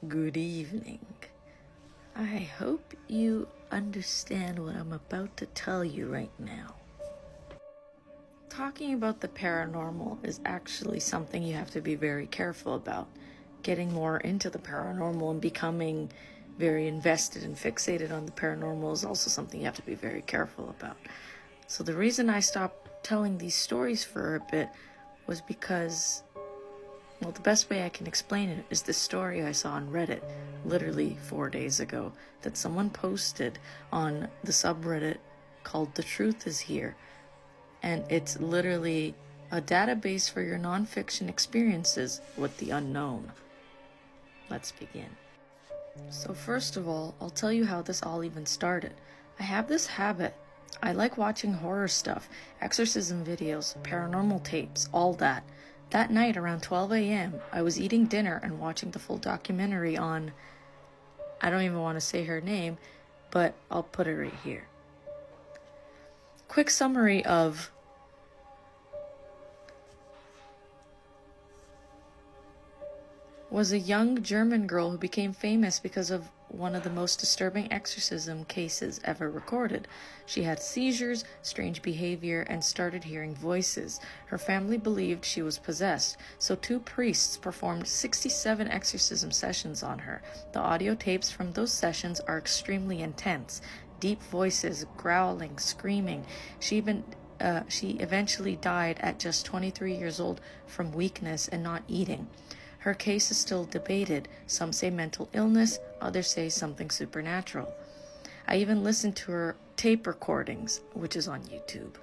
Good evening. I hope you understand what I'm about to tell you right now. Talking about the paranormal is actually something you have to be very careful about. Getting more into the paranormal and becoming very invested and fixated on the paranormal is also something you have to be very careful about. So the reason I stopped telling these stories for a bit was because, well, the best way I can explain it is this story I saw on Reddit literally 4 days ago that someone posted on the subreddit called The Truth Is Here. And it's literally a database for your nonfiction experiences with the unknown. Let's begin. So first of all, I'll tell you how this all even started. I have this habit. I like watching horror stuff, exorcism videos, paranormal tapes, all that. That night around 12 a.m., I was eating dinner and watching the full documentary on, I don't even want to say her name, but I'll put it right here. Quick summary of was a young German girl who became famous because of one of the most disturbing exorcism cases ever recorded. She had seizures, strange behavior, and started hearing voices. Her family believed she was possessed, so 2 priests performed 67 exorcism sessions on her. The audio tapes from those sessions are extremely intense. Deep voices, growling, screaming. She eventually died at just 23 years old from weakness and not eating. Her case is still debated. Some say mental illness, others say something supernatural. I even listened to her tape recordings, which is on YouTube.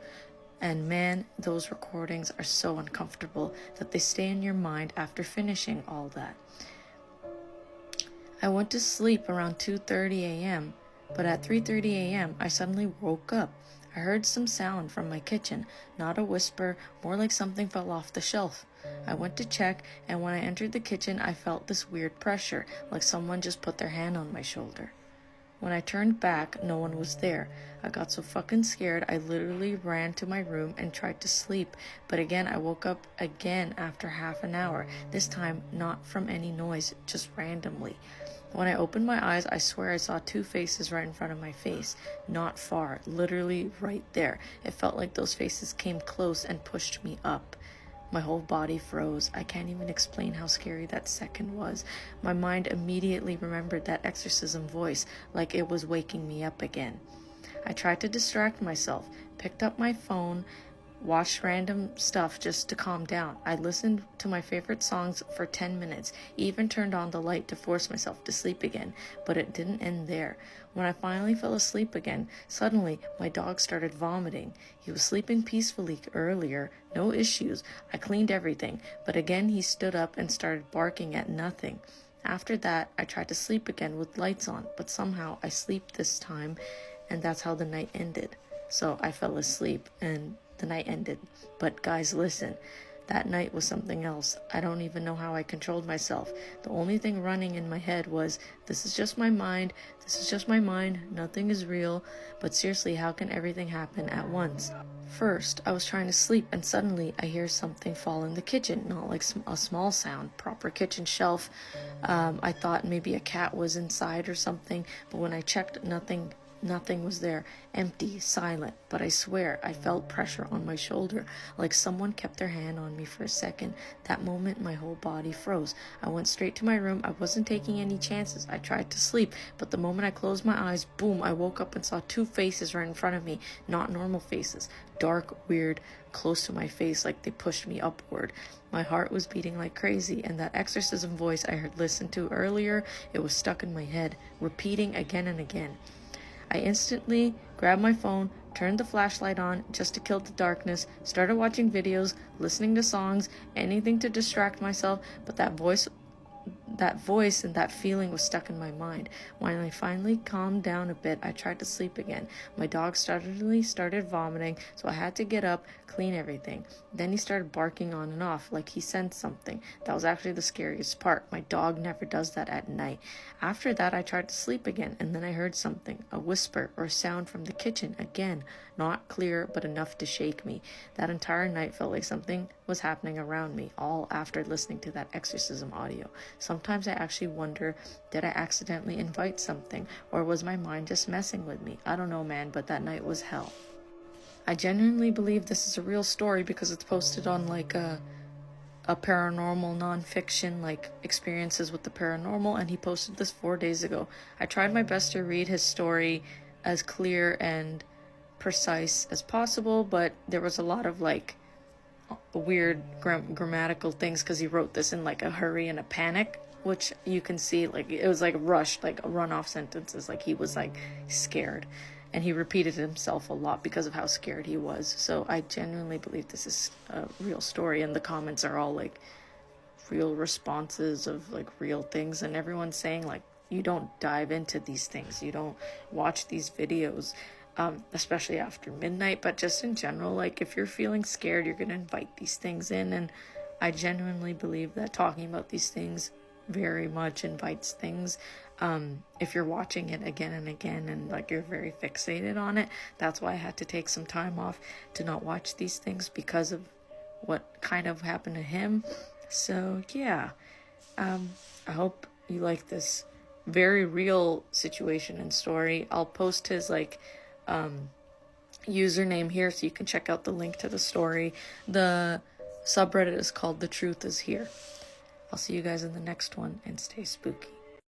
And man, those recordings are so uncomfortable that they stay in your mind after finishing all that. I went to sleep around 2:30 a.m., but at 3:30 a.m. I suddenly woke up. I heard some sound from my kitchen, not a whisper, more like something fell off the shelf. I went to check, and when I entered the kitchen, I felt this weird pressure, like someone just put their hand on my shoulder. When I turned back, no one was there. I got so fucking scared, I literally ran to my room and tried to sleep. But again, I woke up again after half an hour, this time not from any noise, just randomly. When I opened my eyes, I swear I saw 2 faces right in front of my face. Not far, literally right there. It felt like those faces came close and pushed me up. My whole body froze. I can't even explain how scary that second was. My mind immediately remembered that exorcism voice, like it was waking me up again. I tried to distract myself, picked up my phone, watched random stuff just to calm down. I listened to my favorite songs for 10 minutes, even turned on the light to force myself to sleep again, but it didn't end there. When I finally fell asleep again, suddenly my dog started vomiting. He was sleeping peacefully earlier, no issues. I cleaned everything, but again he stood up and started barking at nothing. After that, I tried to sleep again with lights on, but somehow I sleep this time, and that's how the night ended. So I fell asleep and the night ended. But guys, listen, that night was something else. I don't even know how I controlled myself. The only thing running in my head was, this is just my mind, nothing is real. But seriously, how can everything happen at once? First, I was trying to sleep and suddenly I hear something fall in the kitchen, not like a small sound, proper kitchen shelf. I thought maybe a cat was inside or something, but when I checked, nothing was there, empty, silent, but I swear I felt pressure on my shoulder, like someone kept their hand on me for a second. That moment, my whole body froze. I went straight to my room. I wasn't taking any chances. I tried to sleep, but the moment I closed my eyes, boom, I woke up and saw 2 faces right in front of me, not normal faces, dark, weird, close to my face, like they pushed me upward. My heart was beating like crazy, and that exorcism voice I had listened to earlier, it was stuck in my head, repeating again and again. I instantly grabbed my phone, turned the flashlight on just to kill the darkness, started watching videos, listening to songs, anything to distract myself, but that voice and that feeling was stuck in my mind. When I finally calmed down a bit, I tried to sleep again. My dog started vomiting, so I had to get up, clean everything. Then he started barking on and off, like he sensed something. That was actually the scariest part. My dog never does that at night. After that, I tried to sleep again, and then I heard something, a whisper or sound from the kitchen again. Not clear, but enough to shake me. That entire night felt like something was happening around me, all after listening to that exorcism audio. Something sometimes I actually wonder, did I accidentally invite something, or was my mind just messing with me? I don't know, man, but that night was hell. I genuinely believe this is a real story because it's posted on like a paranormal nonfiction, like experiences with the paranormal, and he posted this 4 days ago. I tried my best to read his story as clear and precise as possible, but there was a lot of like weird grammatical things because he wrote this in like a hurry and a panic, which you can see like it was like rushed, like run-off sentences, like he was like scared, and he repeated himself a lot because of how scared he was. So I genuinely believe this is a real story, and the comments are all like real responses of like real things, and everyone's saying like, you don't dive into these things, you don't watch these videos, especially after midnight, but just in general, like if you're feeling scared, you're gonna invite these things in. And I genuinely believe that talking about these things very much invites things. If you're watching it again and again and like you're very fixated on it, that's why I had to take some time off to not watch these things because of what kind of happened to him. So yeah, I hope you like this very real situation and story. I'll post his like username here so you can check out the link to the story. The subreddit is called The Truth Is Here. I'll see you guys in the next one, and stay spooky.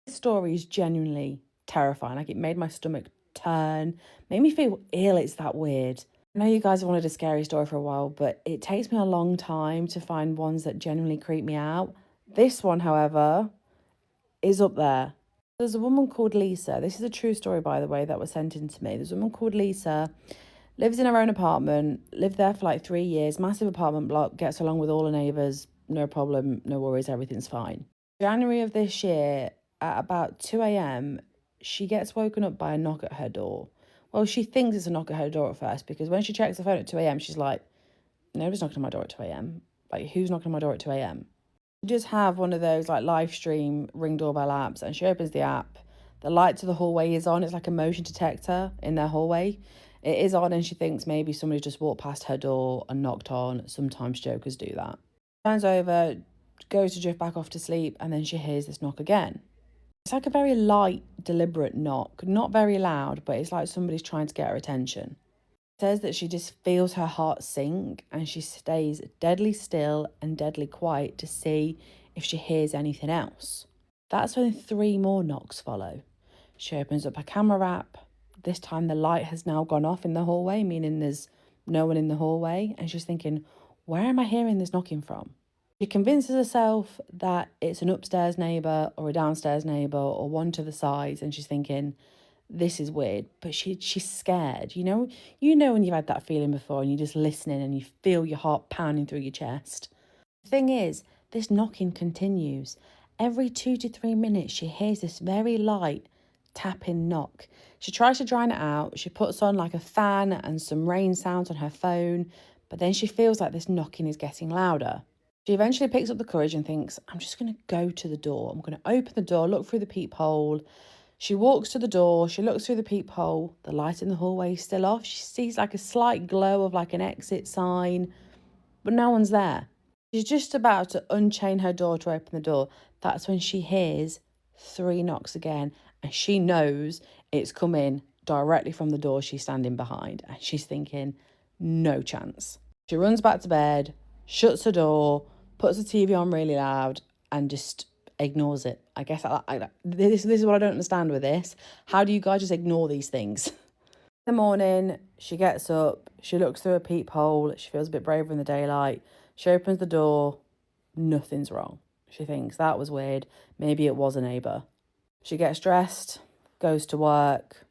This story is genuinely terrifying. Like, it made my stomach turn, made me feel ill. It's that weird. I know you guys have wanted a scary story for a while, but it takes me a long time to find ones that genuinely creep me out. This one, however, is up there. There's a woman called Lisa. This is a true story, by the way, that was sent in to me. There's a woman called Lisa, lives in her own apartment, lived there for like 3 years, massive apartment block, gets along with all her neighbours, no problem, no worries, everything's fine. January of this year, at about 2 a.m, she gets woken up by a knock at her door. Well, she thinks it's a knock at her door at first, because when she checks her phone at 2 a.m, she's like, nobody's knocking on my door at 2 a.m. Like, who's knocking on my door at 2 a.m? Just have one of those like live stream Ring doorbell apps, and she opens the app. The light to the hallway is on. It's like a motion detector in their hallway. It is on, and she thinks maybe somebody just walked past her door and knocked on. Sometimes jokers do that. Turns over, goes to drift back off to sleep, and then she hears this knock again. It's like a very light, deliberate knock, not very loud, but it's like somebody's trying to get her attention. Says that she just feels her heart sink, and she stays deadly still and deadly quiet to see if she hears anything else. That's when 3 more knocks follow. She opens up her camera app. This time the light has now gone off in the hallway, meaning there's no one in the hallway, and she's thinking, where am I hearing this knocking from? She convinces herself that it's an upstairs neighbour or a downstairs neighbour or one to the sides, and she's thinking, this is weird, but she's scared. You know when you've had that feeling before and you're just listening and you feel your heart pounding through your chest. The thing is, this knocking continues. Every 2 to 3 minutes, she hears this very light tapping knock. She tries to drown it out. She puts on like a fan and some rain sounds on her phone, but then she feels like this knocking is getting louder. She eventually picks up the courage and thinks, I'm just going to go to the door. I'm going to open the door, look through the peephole. She walks to the door, she looks through the peephole, the light in the hallway is still off. She sees like a slight glow of like an exit sign, but no one's there. She's just about to unchain her door to open the door. That's when she hears 3 knocks again, and she knows it's coming directly from the door she's standing behind, and she's thinking, no chance. She runs back to bed, shuts her door, puts the TV on really loud, and just ignores it. I guess this is what I don't understand with this. How do you guys just ignore these things? In the morning, she gets up, she looks through a peephole, she feels a bit braver in the daylight. She opens the door, nothing's wrong. She thinks, that was weird, maybe it was a neighbour. She gets dressed, goes to work,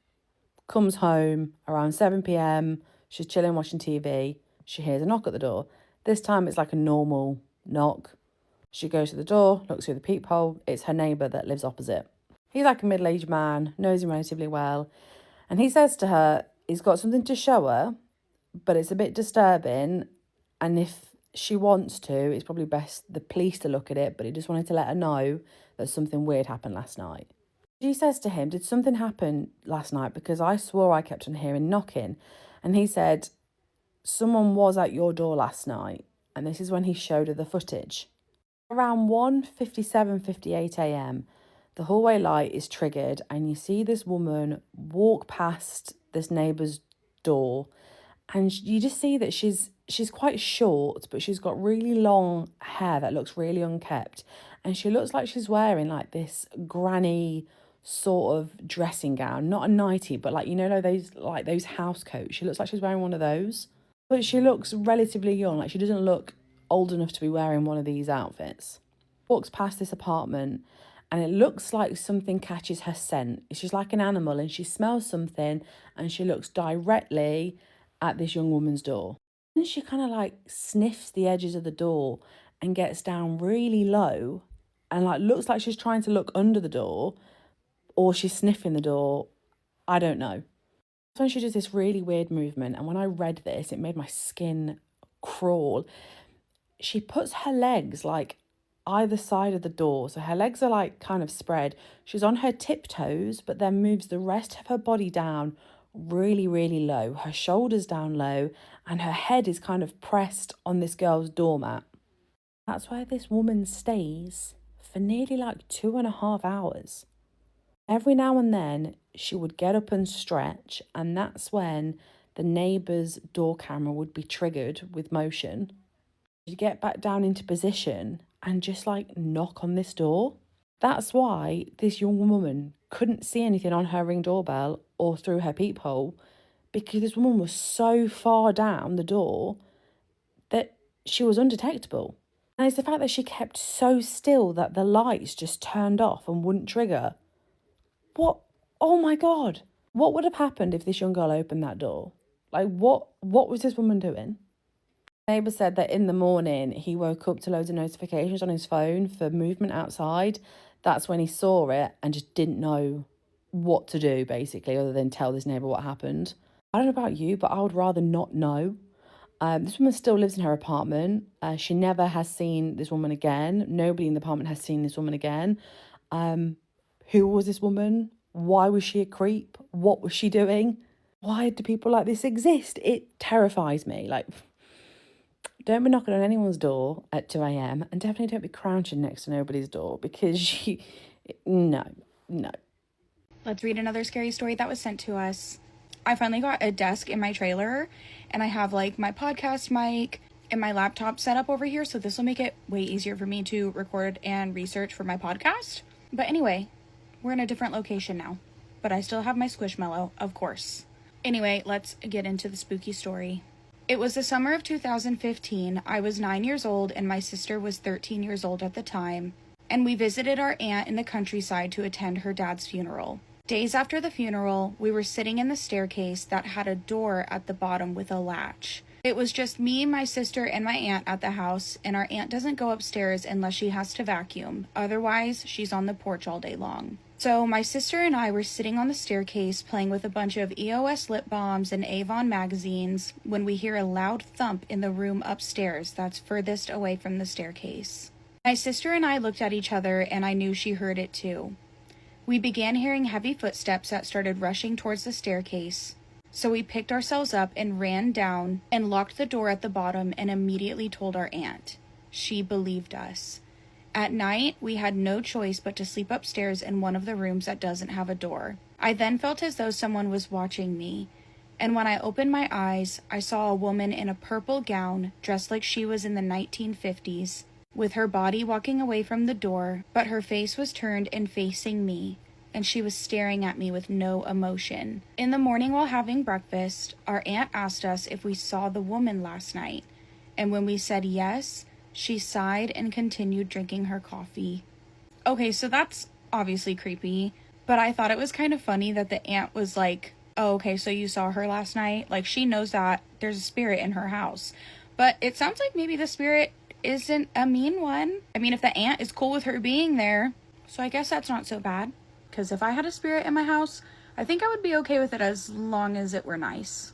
comes home around 7 p.m, she's chilling watching TV, she hears a knock at the door. This time it's like a normal knock. She goes to the door, looks through the peephole. It's her neighbour that lives opposite. He's like a middle-aged man, knows him relatively well. And he says to her, he's got something to show her, but it's a bit disturbing. And if she wants to, it's probably best the police to look at it, but he just wanted to let her know that something weird happened last night. She says to him, did something happen last night? Because I swore I kept on hearing knocking. And he said, someone was at your door last night. And this is when he showed her the footage. Around 1:57:58 a.m., the hallway light is triggered and you see this woman walk past this neighbour's door, and you just see that she's quite short, but she's got really long hair that looks really unkept, and she looks like she's wearing like this granny sort of dressing gown, not a nightie, but like, you know, those house coats. She looks like she's wearing one of those, but she looks relatively young. Like, she doesn't look old enough to be wearing one of these outfits. Walks past this apartment and it looks like something catches her scent. She's like an animal and she smells something and she looks directly at this young woman's door. And she kind of like sniffs the edges of the door and gets down really low and like looks like she's trying to look under the door, or she's sniffing the door. I don't know. That's when she does this really weird movement. And when I read this, it made my skin crawl. She puts her legs like either side of the door. So her legs are like kind of spread. She's on her tiptoes, but then moves the rest of her body down really, really low. Her shoulders down low, and her head is kind of pressed on this girl's doormat. That's where this woman stays for nearly like 2.5 hours. Every now and then she would get up and stretch, and that's when the neighbour's door camera would be triggered with motion. She'd get back down into position and just like knock on this door. That's why this young woman couldn't see anything on her Ring doorbell or through her peephole, because this woman was so far down the door that she was undetectable. And it's the fact that she kept so still that the lights just turned off and wouldn't trigger. What? Oh my God. What would have happened if this young girl opened that door? Like, what was this woman doing? Neighbour said that in the morning he woke up to loads of notifications on his phone for movement outside. That's when he saw it and just didn't know what to do, basically, other than tell this neighbour what happened. I don't know about you, but I would rather not know. This woman still lives in her apartment. She never has seen this woman again. Nobody in the apartment has seen this woman again. Who was this woman? Why was she a creep? What was she doing? Why do people like this exist? It terrifies me. Like, don't be knocking on anyone's door at 2 a.m. and definitely don't be crouching next to nobody's door, because no. Let's read another scary story that was sent to us. I finally got a desk in my trailer, and I have like my podcast mic and my laptop set up over here, so this will make it way easier for me to record and research for my podcast. But anyway, we're in a different location now, but I still have my Squishmallow, of course. Anyway, let's get into the spooky story. It was the summer of 2015. I was 9 years old and my sister was 13 years old at the time, and we visited our aunt in the countryside to attend her dad's funeral. Days after the funeral, we were sitting in the staircase that had a door at the bottom with a latch. It was just me, my sister, and my aunt at the house, and our aunt doesn't go upstairs unless she has to vacuum. Otherwise, she's on the porch all day long. So my sister and I were sitting on the staircase playing with a bunch of EOS lip balms and Avon magazines when we hear a loud thump in the room upstairs that's furthest away from the staircase. My sister and I looked at each other and I knew she heard it too. We began hearing heavy footsteps that started rushing towards the staircase. So we picked ourselves up and ran down and locked the door at the bottom and immediately told our aunt. She believed us. At night, we had no choice but to sleep upstairs in one of the rooms that doesn't have a door. I then felt as though someone was watching me, and when I opened my eyes, I saw a woman in a purple gown dressed like she was in the 1950s, with her body walking away from the door, but her face was turned and facing me, and she was staring at me with no emotion. In the morning while having breakfast, our aunt asked us if we saw the woman last night, and when we said yes, she sighed and continued drinking her coffee. Okay, so that's obviously creepy, but I thought it was kind of funny that the aunt was like, oh, okay, so you saw her last night? Like, she knows that there's a spirit in her house. But it sounds like maybe the spirit isn't a mean one. I mean, if the aunt is cool with her being there, so I guess that's not so bad. Because if I had a spirit in my house, I think I would be okay with it as long as it were nice.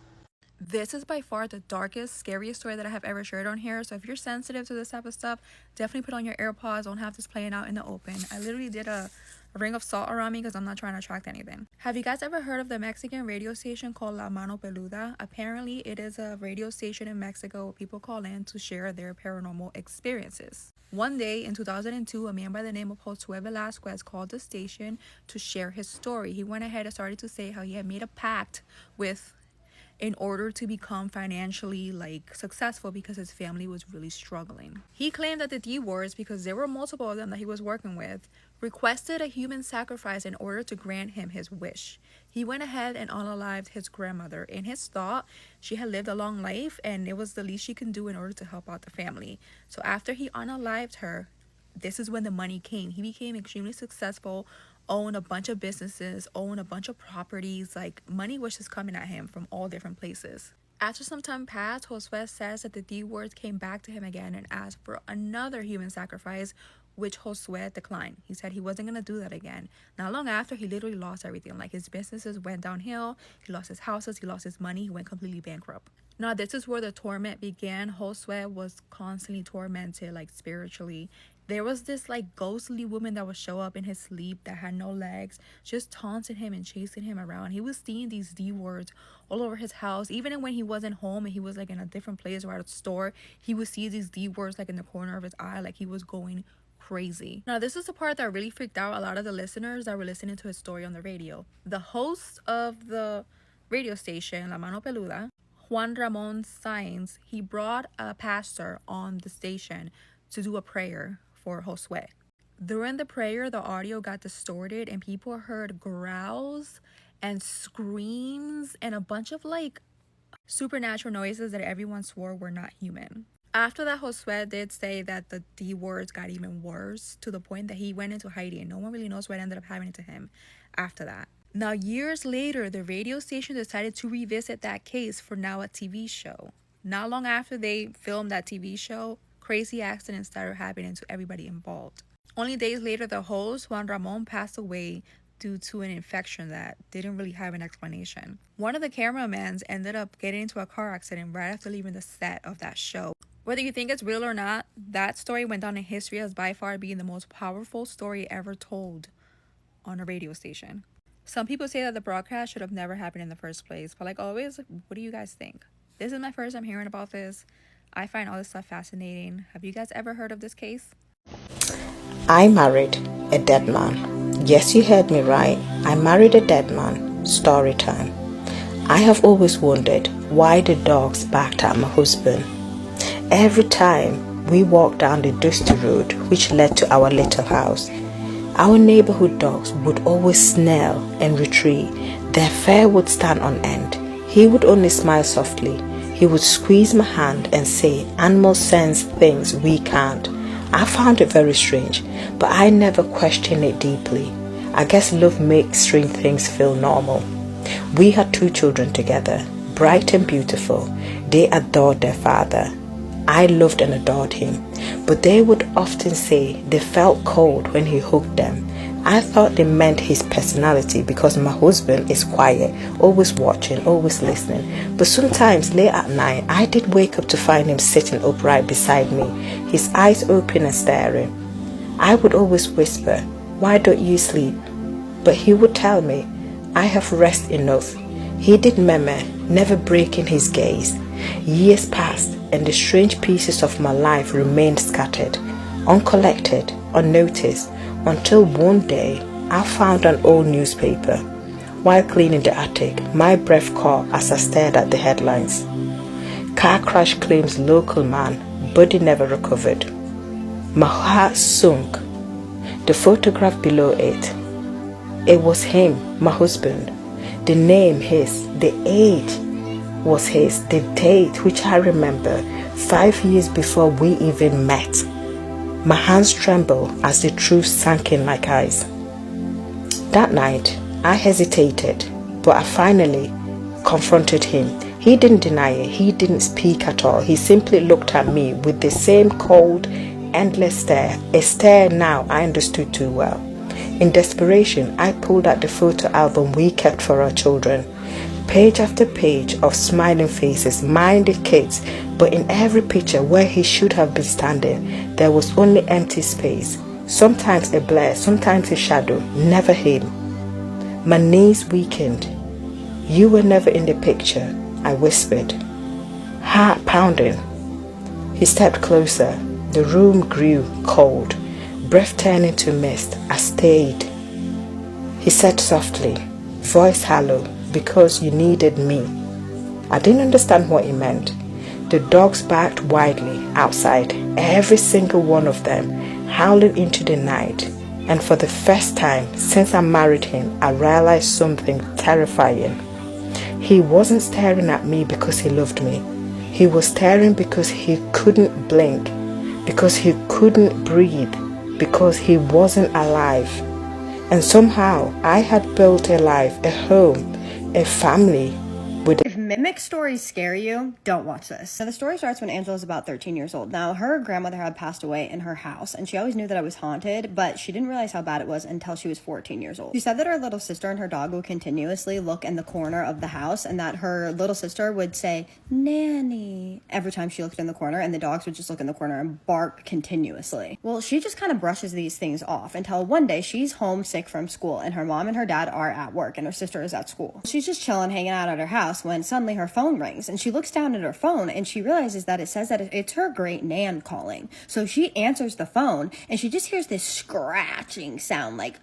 This is by far the darkest, scariest story that I have ever shared on here. So if you're sensitive to this type of stuff, definitely put on your AirPods. Don't have this playing out in the open. I literally did a ring of salt around me because I'm not trying to attract anything. Have you guys ever heard of the Mexican radio station called La Mano Peluda? Apparently, it is a radio station in Mexico where people call in to share their paranormal experiences. One day in 2002, a man by the name of Josue Velasquez called the station to share his story. He went ahead and started to say how he had made a pact with in order to become financially successful because his family was really struggling. He claimed that the D wards, because there were multiple of them that he was working with, requested a human sacrifice in order to grant him his wish. He went ahead and unalived his grandmother. In his thought, she had lived a long life and it was the least she can do in order to help out the family. So after he unalived her, this is when the money came. He became extremely successful, owned a bunch of businesses, owned a bunch of properties. Money was just coming at him from all different places. After some time passed, Josue says that the D wards came back to him again and asked for another human sacrifice, which Josue declined. He said he wasn't going to do that again. Not long after, he literally lost everything. His businesses went downhill. He lost his houses. He lost his money. He went completely bankrupt. Now, this is where the torment began. Josue was constantly tormented, spiritually. There was this ghostly woman that would show up in his sleep that had no legs, just taunting him and chasing him around. He was seeing these D words all over his house. Even when he wasn't home and he was in a different place or at a store, he would see these D words in the corner of his eye, he was going crazy. Now, this is the part that really freaked out a lot of the listeners that were listening to his story on the radio. The host of the radio station, La Mano Peluda, Juan Ramon Sainz, he brought a pastor on the station to do a prayer for Josue. During the prayer, the audio got distorted and people heard growls and screams and a bunch of supernatural noises that everyone swore were not human. After that, Josue did say that the D words got even worse to the point that he went into hiding and no one really knows what ended up happening to him after that. Now, years later, the radio station decided to revisit that case for now a TV show. Not long after they filmed that TV show, crazy accidents started happening to everybody involved. Only days later, the host, Juan Ramon, passed away due to an infection that didn't really have an explanation. One of the cameramans ended up getting into a car accident right after leaving the set of that show. Whether you think it's real or not, that story went down in history as by far being the most powerful story ever told on a radio station. Some people say that the broadcast should have never happened in the first place, but always, what do you guys think? This is my first time hearing about this. I find all this stuff fascinating. Have you guys ever heard of this case? I married a dead man. Yes, you heard me right. I married a dead man. Story time. I have always wondered why the dogs barked at my husband. Every time we walked down the dusty road which led to our little house, our neighborhood dogs would always snarl and retreat. Their fur would stand on end. He would only smile softly. He would squeeze my hand and say, "Animals sense things we can't." I found it very strange, but I never questioned it deeply. I guess love makes strange things feel normal. We had 2 children together, bright and beautiful. They adored their father. I loved and adored him, but they would often say they felt cold when he hugged them. I thought they meant his personality because my husband is quiet, always watching, always listening. But sometimes late at night, I did wake up to find him sitting upright beside me, his eyes open and staring. I would always whisper, "Why don't you sleep?" But he would tell me, "I have rest enough." He did murmur, never breaking his gaze. Years passed and the strange pieces of my life remained scattered, uncollected, unnoticed, until one day I found an old newspaper. While cleaning the attic, my breath caught as I stared at the headlines. Car crash claims local man, body never recovered. My heart sunk. The photograph below it. It was him, my husband. The name his, the age was his, the date which I remember, 5 years before we even met. My hands trembled as the truth sank in like ice. That night, I hesitated, but I finally confronted him. He didn't deny it. He didn't speak at all. He simply looked at me with the same cold, endless stare, a stare now I understood too well. In desperation, I pulled out the photo album we kept for our children. Page after page of smiling faces, minded kids, but in every picture where he should have been standing, there was only empty space. Sometimes a blur, sometimes a shadow, never him. My knees weakened. "You were never in the picture," I whispered. Heart pounding. He stepped closer. The room grew cold, breath turning to mist. I stayed. He said softly, voice hollow, because you needed me. I didn't understand what he meant. The dogs barked wildly outside, every single one of them, howling into the night. And for the first time since I married him, I realized something terrifying. He wasn't staring at me because he loved me. He was staring because he couldn't blink, because he couldn't breathe, because he wasn't alive. And somehow I had built a life, a home, a family with. If mimic stories scare you, don't watch this. So the story starts when Angela's about 13 years old. Now, her grandmother had passed away in her house, and she always knew that it was haunted, but she didn't realize how bad it was until she was 14 years old. She said that her little sister and her dog would continuously look in the corner of the house, and that her little sister would say, Nanny, every time she looked in the corner, and the dogs would just look in the corner and bark continuously. Well, she just kind of brushes these things off until one day she's homesick from school, and her mom and her dad are at work, and her sister is at school. She's just chilling, hanging out at her house when suddenly her phone rings, and she looks down at her phone and she realizes that it says that it's her great nan calling. So she answers the phone and she just hears this scratching sound like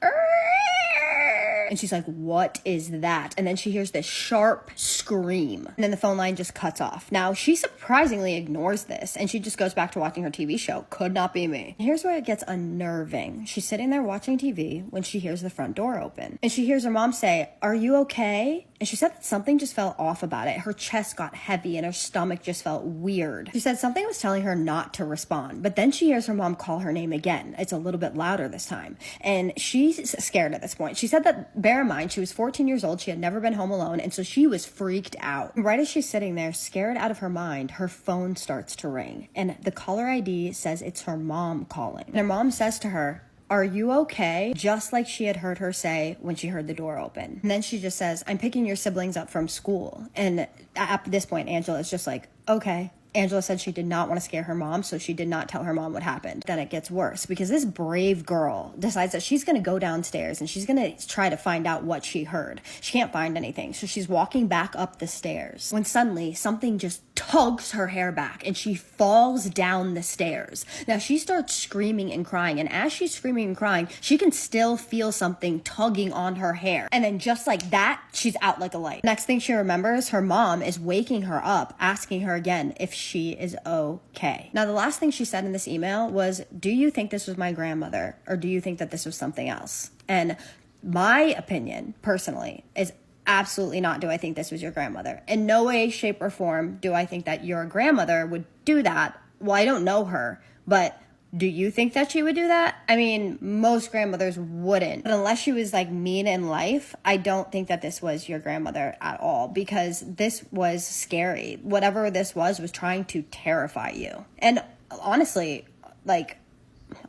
and she's like, what is that? And then she hears this sharp scream, and then the phone line just cuts off. Now, she surprisingly ignores this, and she just goes back to watching her TV show. Could not be me. Here's where it gets unnerving. She's sitting there watching TV when she hears the front door open, and she hears her mom say, are you okay? And she said that something just felt off about it. Her chest got heavy and her stomach just felt weird. She said something was telling her not to respond, but then she hears her mom call her name again. It's a little bit louder this time, and she's scared at this point. She said that, bear in mind, she was 14 years old. She had never been home alone, and so she was freaked out. Right as she's sitting there, scared out of her mind, her phone starts to ring, and the caller ID says it's her mom calling. And her mom says to her, are you okay? Just like she had heard her say when she heard the door open. And then she just says, I'm picking your siblings up from school. And at this point, Angela is just like, okay. Angela said she did not want to scare her mom, so she did not tell her mom what happened. Then it gets worse because this brave girl decides that she's going to go downstairs and she's going to try to find out what she heard. She can't find anything, so she's walking back up the stairs when suddenly something just tugs her hair back and she falls down the stairs. Now she starts screaming and crying, and as she's screaming and crying, she can still feel something tugging on her hair. And then just like that, she's out like a light. Next thing she remembers, her mom is waking her up, asking her again if she is okay. Now, the last thing she said in this email was, do you think this was my grandmother, or do you think that this was something else? And my opinion, personally, is absolutely not do I think this was your grandmother. In no way, shape, or form do I think that your grandmother would do that. Well, I don't know her, but do you think that she would do that? I mean, most grandmothers wouldn't. But unless she was like mean in life, I don't think that this was your grandmother at all, because this was scary. Whatever this was trying to terrify you. And honestly, like,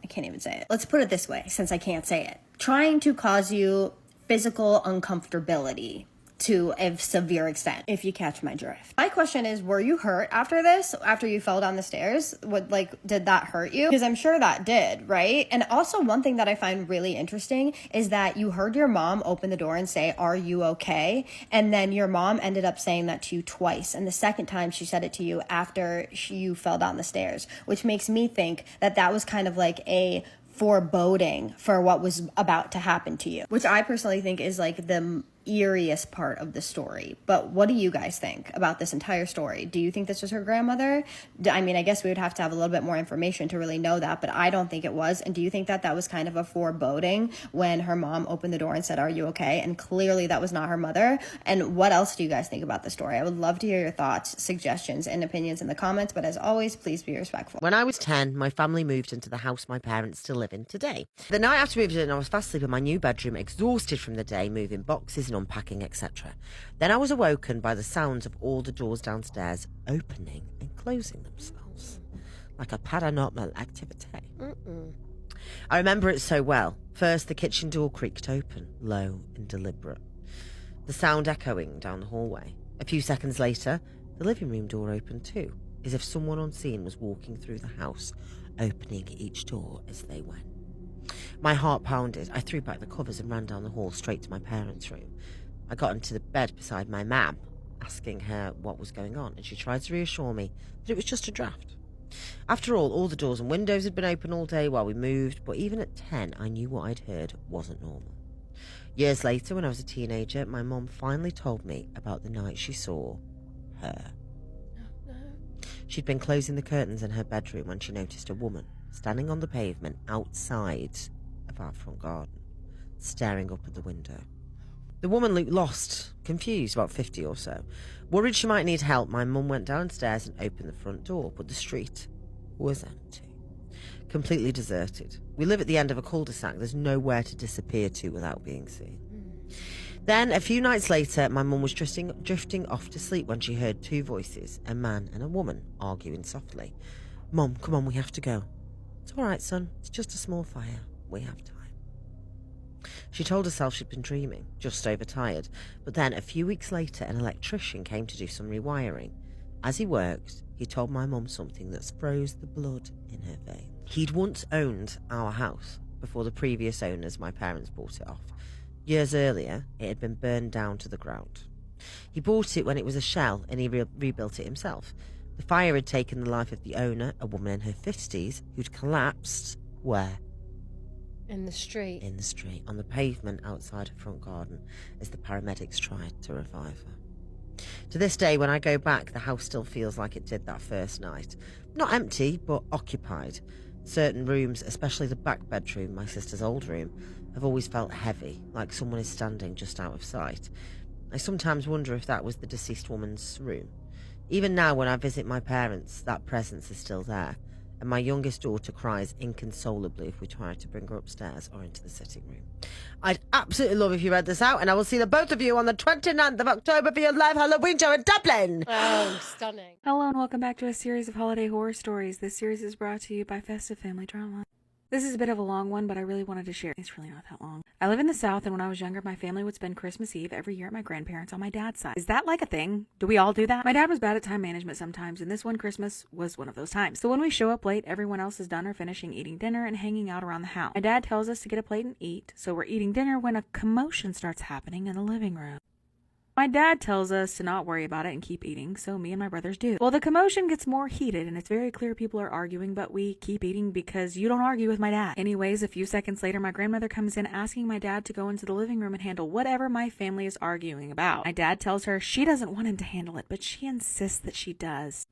I can't even say it. Let's put it this way, since I can't say it. Trying to cause you physical uncomfortability to a severe extent, if you catch my drift. My question is, were you hurt after this? After you fell down the stairs? Did that hurt you? Because I'm sure that did, right? And also, one thing that I find really interesting is that you heard your mom open the door and say, are you okay? And then your mom ended up saying that to you twice. And the second time she said it to you after you fell down the stairs, which makes me think that that was kind of like a foreboding for what was about to happen to you, which I personally think is like the eeriest part of the story. But what do you guys think about this entire story? Do you think this was her grandmother? I mean, I guess we would have to have a little bit more information to really know that, but I don't think it was. And do you think that that was kind of a foreboding when her mom opened the door and said, are you okay? And clearly that was not her mother. And what else do you guys think about the story? I would love to hear your thoughts, suggestions, and opinions in the comments, but as always, please be respectful. When I was 10, my family moved into the house my parents still live in today. The night after moving in, I was fast asleep in my new bedroom, exhausted from the day, moving boxes and unpacking, etc. Then I was awoken by the sounds of all the doors downstairs opening and closing themselves, like a paranormal activity. I remember it so well. First, the kitchen door creaked open, low and deliberate, the sound echoing down the hallway. A few seconds later, the living room door opened too, as if someone unseen was walking through the house, opening each door as they went. My heart pounded. I threw back the covers and ran down the hall straight to my parents' room. I got into the bed beside my mam, asking her what was going on, and she tried to reassure me that it was just a draft. After all the doors and windows had been open all day while we moved, but even at 10, I knew what I'd heard wasn't normal. Years later, when I was a teenager, my mum finally told me about the night she saw her. She'd been closing the curtains in her bedroom when she noticed a woman standing on the pavement outside of our front garden, staring up at the window. The woman looked lost, confused, about 50 or so. Worried she might need help, my mum went downstairs and opened the front door, but the street was empty. Completely deserted. We live at the end of a cul-de-sac. There's nowhere to disappear to without being seen. Then, a few nights later, my mum was drifting off to sleep when she heard two voices, a man and a woman, arguing softly. "Mum, come on, we have to go." "It's all right, son. It's just a small fire. We have time." She told herself she'd been dreaming, just overtired. But then, a few weeks later, an electrician came to do some rewiring. As he worked, he told my mum something that froze the blood in her veins. He'd once owned our house before the previous owners, my parents, bought it off. Years earlier, it had been burned down to the ground. He bought it when it was a shell and he rebuilt it himself. The fire had taken the life of the owner, a woman in her 50s, who'd collapsed where? In the street. In the street, on the pavement outside her front garden, as the paramedics tried to revive her. To this day, when I go back, the house still feels like it did that first night. Not empty, but occupied. Certain rooms, especially the back bedroom, my sister's old room, have always felt heavy, like someone is standing just out of sight. I sometimes wonder if that was the deceased woman's room. Even now, when I visit my parents, that presence is still there, and my youngest daughter cries inconsolably if we try to bring her upstairs or into the sitting room. I'd absolutely love if you read this out, and I will see the both of you on the 29th of October for your live Halloween show in Dublin. Oh, stunning. Hello and welcome back to a series of holiday horror stories. This series is brought to you by Festive Family Drama. This is a bit of a long one, but I really wanted to share. It's really not that long. I live in the South, and when I was younger, my family would spend Christmas Eve every year at my grandparents' on my dad's side. Is that like a thing? Do we all do that? My dad was bad at time management sometimes, and this one Christmas was one of those times. So when we show up late, everyone else is done or finishing eating dinner and hanging out around the house. My dad tells us to get a plate and eat, so we're eating dinner when a commotion starts happening in the living room. My dad tells us to not worry about it and keep eating, so me and my brothers do. Well, the commotion gets more heated, and it's very clear people are arguing, but we keep eating because you don't argue with my dad. Anyways, a few seconds later, my grandmother comes in asking my dad to go into the living room and handle whatever my family is arguing about. My dad tells her she doesn't want him to handle it, but she insists that she does.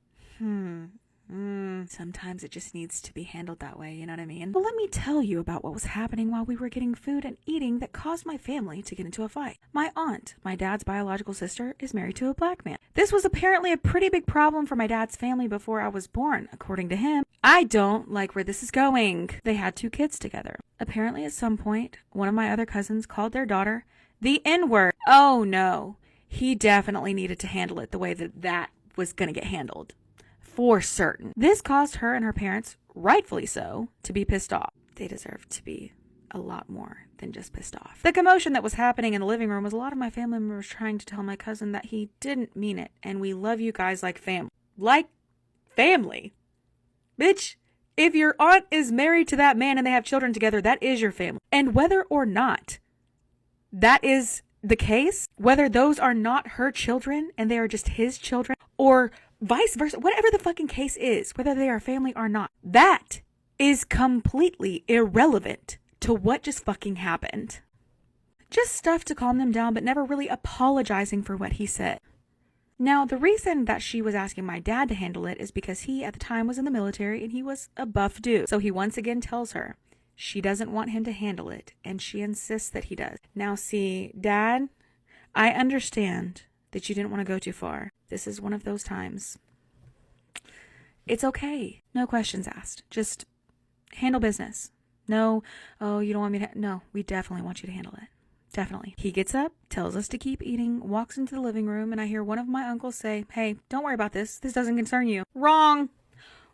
Sometimes it just needs to be handled that way, you know what I mean? Well, let me tell you about what was happening while we were getting food and eating that caused my family to get into a fight. My aunt, my dad's biological sister, is married to a black man. This was apparently a pretty big problem for my dad's family before I was born, according to him. I don't like where this is going. They had 2 kids together. Apparently at some point, one of my other cousins called their daughter the N-word. Oh no, he definitely needed to handle it the way that was going to get handled. For certain. This caused her and her parents, rightfully so, to be pissed off. They deserve to be a lot more than just pissed off. The commotion that was happening in the living room was a lot of my family members trying to tell my cousin that he didn't mean it, and we love you guys like family. Like family? Bitch, if your aunt is married to that man and they have children together, that is your family. And whether or not that is the case, whether those are not her children and they are just his children, or vice versa, whatever the fucking case is, whether they are family or not, that is completely irrelevant to what just fucking happened. Just stuff to calm them down, but never really apologizing for what he said. Now, the reason that she was asking my dad to handle it is because he, at the time, was in the military and he was a buff dude. So he once again tells her she doesn't want him to handle it, and she insists that he does. Now, see, Dad, I understand that you didn't want to go too far. This is one of those times. It's okay. No questions asked. Just handle business. No, oh, you don't want me to... No, we definitely want you to handle it. Definitely. He gets up, tells us to keep eating, walks into the living room, and I hear one of my uncles say, "Hey, don't worry about this. This doesn't concern you." Wrong.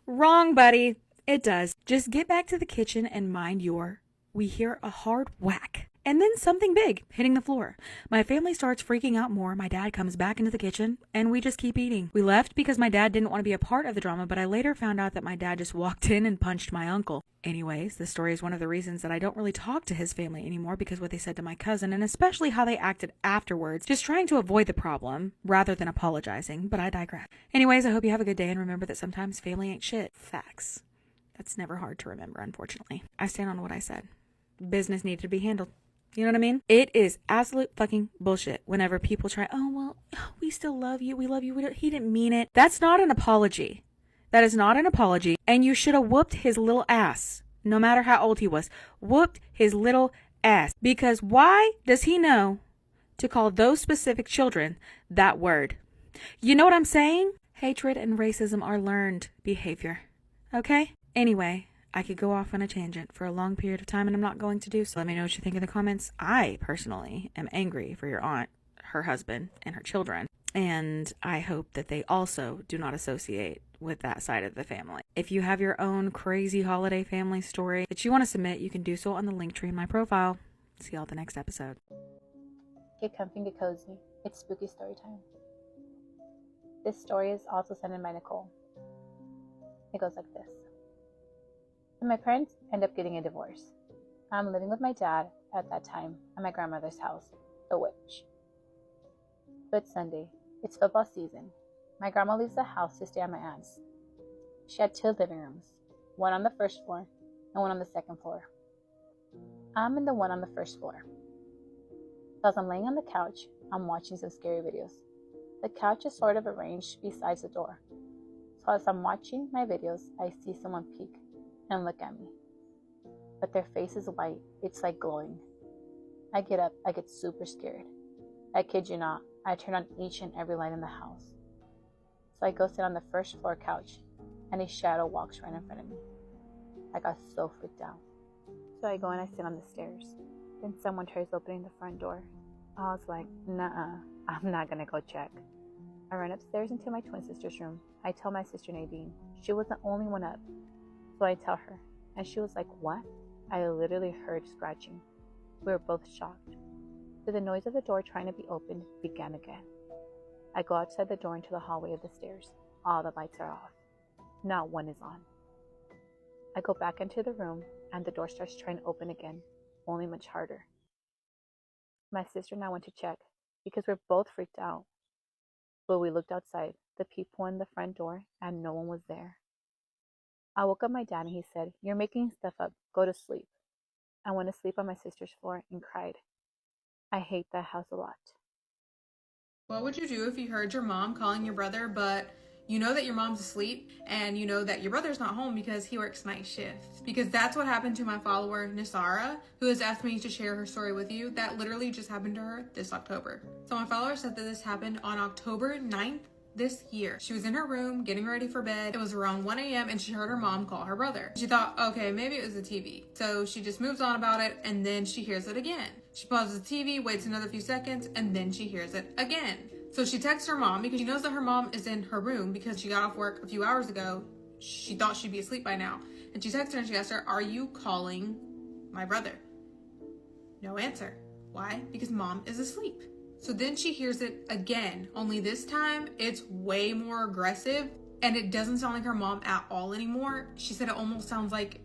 Wrong, buddy. It does. Just get back to the kitchen and mind your... We hear a hard whack. And then something big hitting the floor. My family starts freaking out more. My dad comes back into the kitchen, and we just keep eating. We left because my dad didn't want to be a part of the drama, but I later found out that my dad just walked in and punched my uncle. Anyways, the story is one of the reasons that I don't really talk to his family anymore, because what they said to my cousin, and especially how they acted afterwards, just trying to avoid the problem rather than apologizing, but I digress. Anyways, I hope you have a good day, and remember that sometimes family ain't shit. Facts. That's never hard to remember, unfortunately. I stand on what I said. Business needed to be handled. You know what I mean? It is absolute fucking bullshit whenever people try, oh, well, we still love you. We love you. He didn't mean it. That's not an apology. That is not an apology. And you should have whooped his little ass, no matter how old he was. Whooped his little ass. Because why does he know to call those specific children that word? You know what I'm saying? Hatred and racism are learned behavior. Okay? Anyway, I could go off on a tangent for a long period of time, and I'm not going to do so. Let me know what you think in the comments. I personally am angry for your aunt, her husband, and her children. And I hope that they also do not associate with that side of the family. If you have your own crazy holiday family story that you want to submit, you can do so on the link tree in my profile. See y'all at the next episode. Get comfy, get cozy. It's spooky story time. This story is also sent in by Nicole. It goes like this. My parents end up getting a divorce. I'm living with my dad at that time at my grandmother's house, the witch. But it's Sunday. It's football season. My grandma leaves the house to stay at my aunt's. She had 2 living rooms, one on the first floor and one on the second floor. I'm in the one on the first floor. So as I'm laying on the couch, I'm watching some scary videos. The couch is sort of arranged beside the door. So as I'm watching my videos, I see someone peek and look at me. But their face is white. It's like glowing. I get up. I get super scared. I kid you not. I turn on each and every light in the house. So I go sit on the first floor couch, and a shadow walks right in front of me. I got so freaked out. So I go and I sit on the stairs. Then someone tries opening the front door. I was like, nah, I'm not gonna go check. I run upstairs into my twin sister's room. I tell my sister Nadine. She was the only one up. So I tell her, and she was like, what? I literally heard scratching. We were both shocked. So the noise of the door trying to be opened began again. I go outside the door into the hallway of the stairs. All the lights are off. Not one is on. I go back into the room, and the door starts trying to open again, only much harder. My sister and I went to check, because we're both freaked out. But we looked outside, the people in the front door, and no one was there. I woke up my dad, and he said, you're making stuff up. Go to sleep. I went to sleep on my sister's floor and cried. I hate that house a lot. What would you do if you heard your mom calling your brother, but you know that your mom's asleep and you know that your brother's not home because he works night shift? Because that's what happened to my follower, Nisara, who has asked me to share her story with you. That literally just happened to her this October. So my follower said that this happened on October 9th this year. She was in her room getting ready for bed. It was around 1 a.m. and she heard her mom call her brother. She thought, okay, maybe it was the TV. So she just moves on about it, and then she hears it again. She pauses the TV, waits another few seconds, and then she hears it again. So she texts her mom because she knows that her mom is in her room because she got off work a few hours ago. She thought she'd be asleep by now. And she texted her and she asked her, are you calling my brother? No answer. Why? Because mom is asleep. So then she hears it again, only this time it's way more aggressive and it doesn't sound like her mom at all anymore. She said it almost sounds like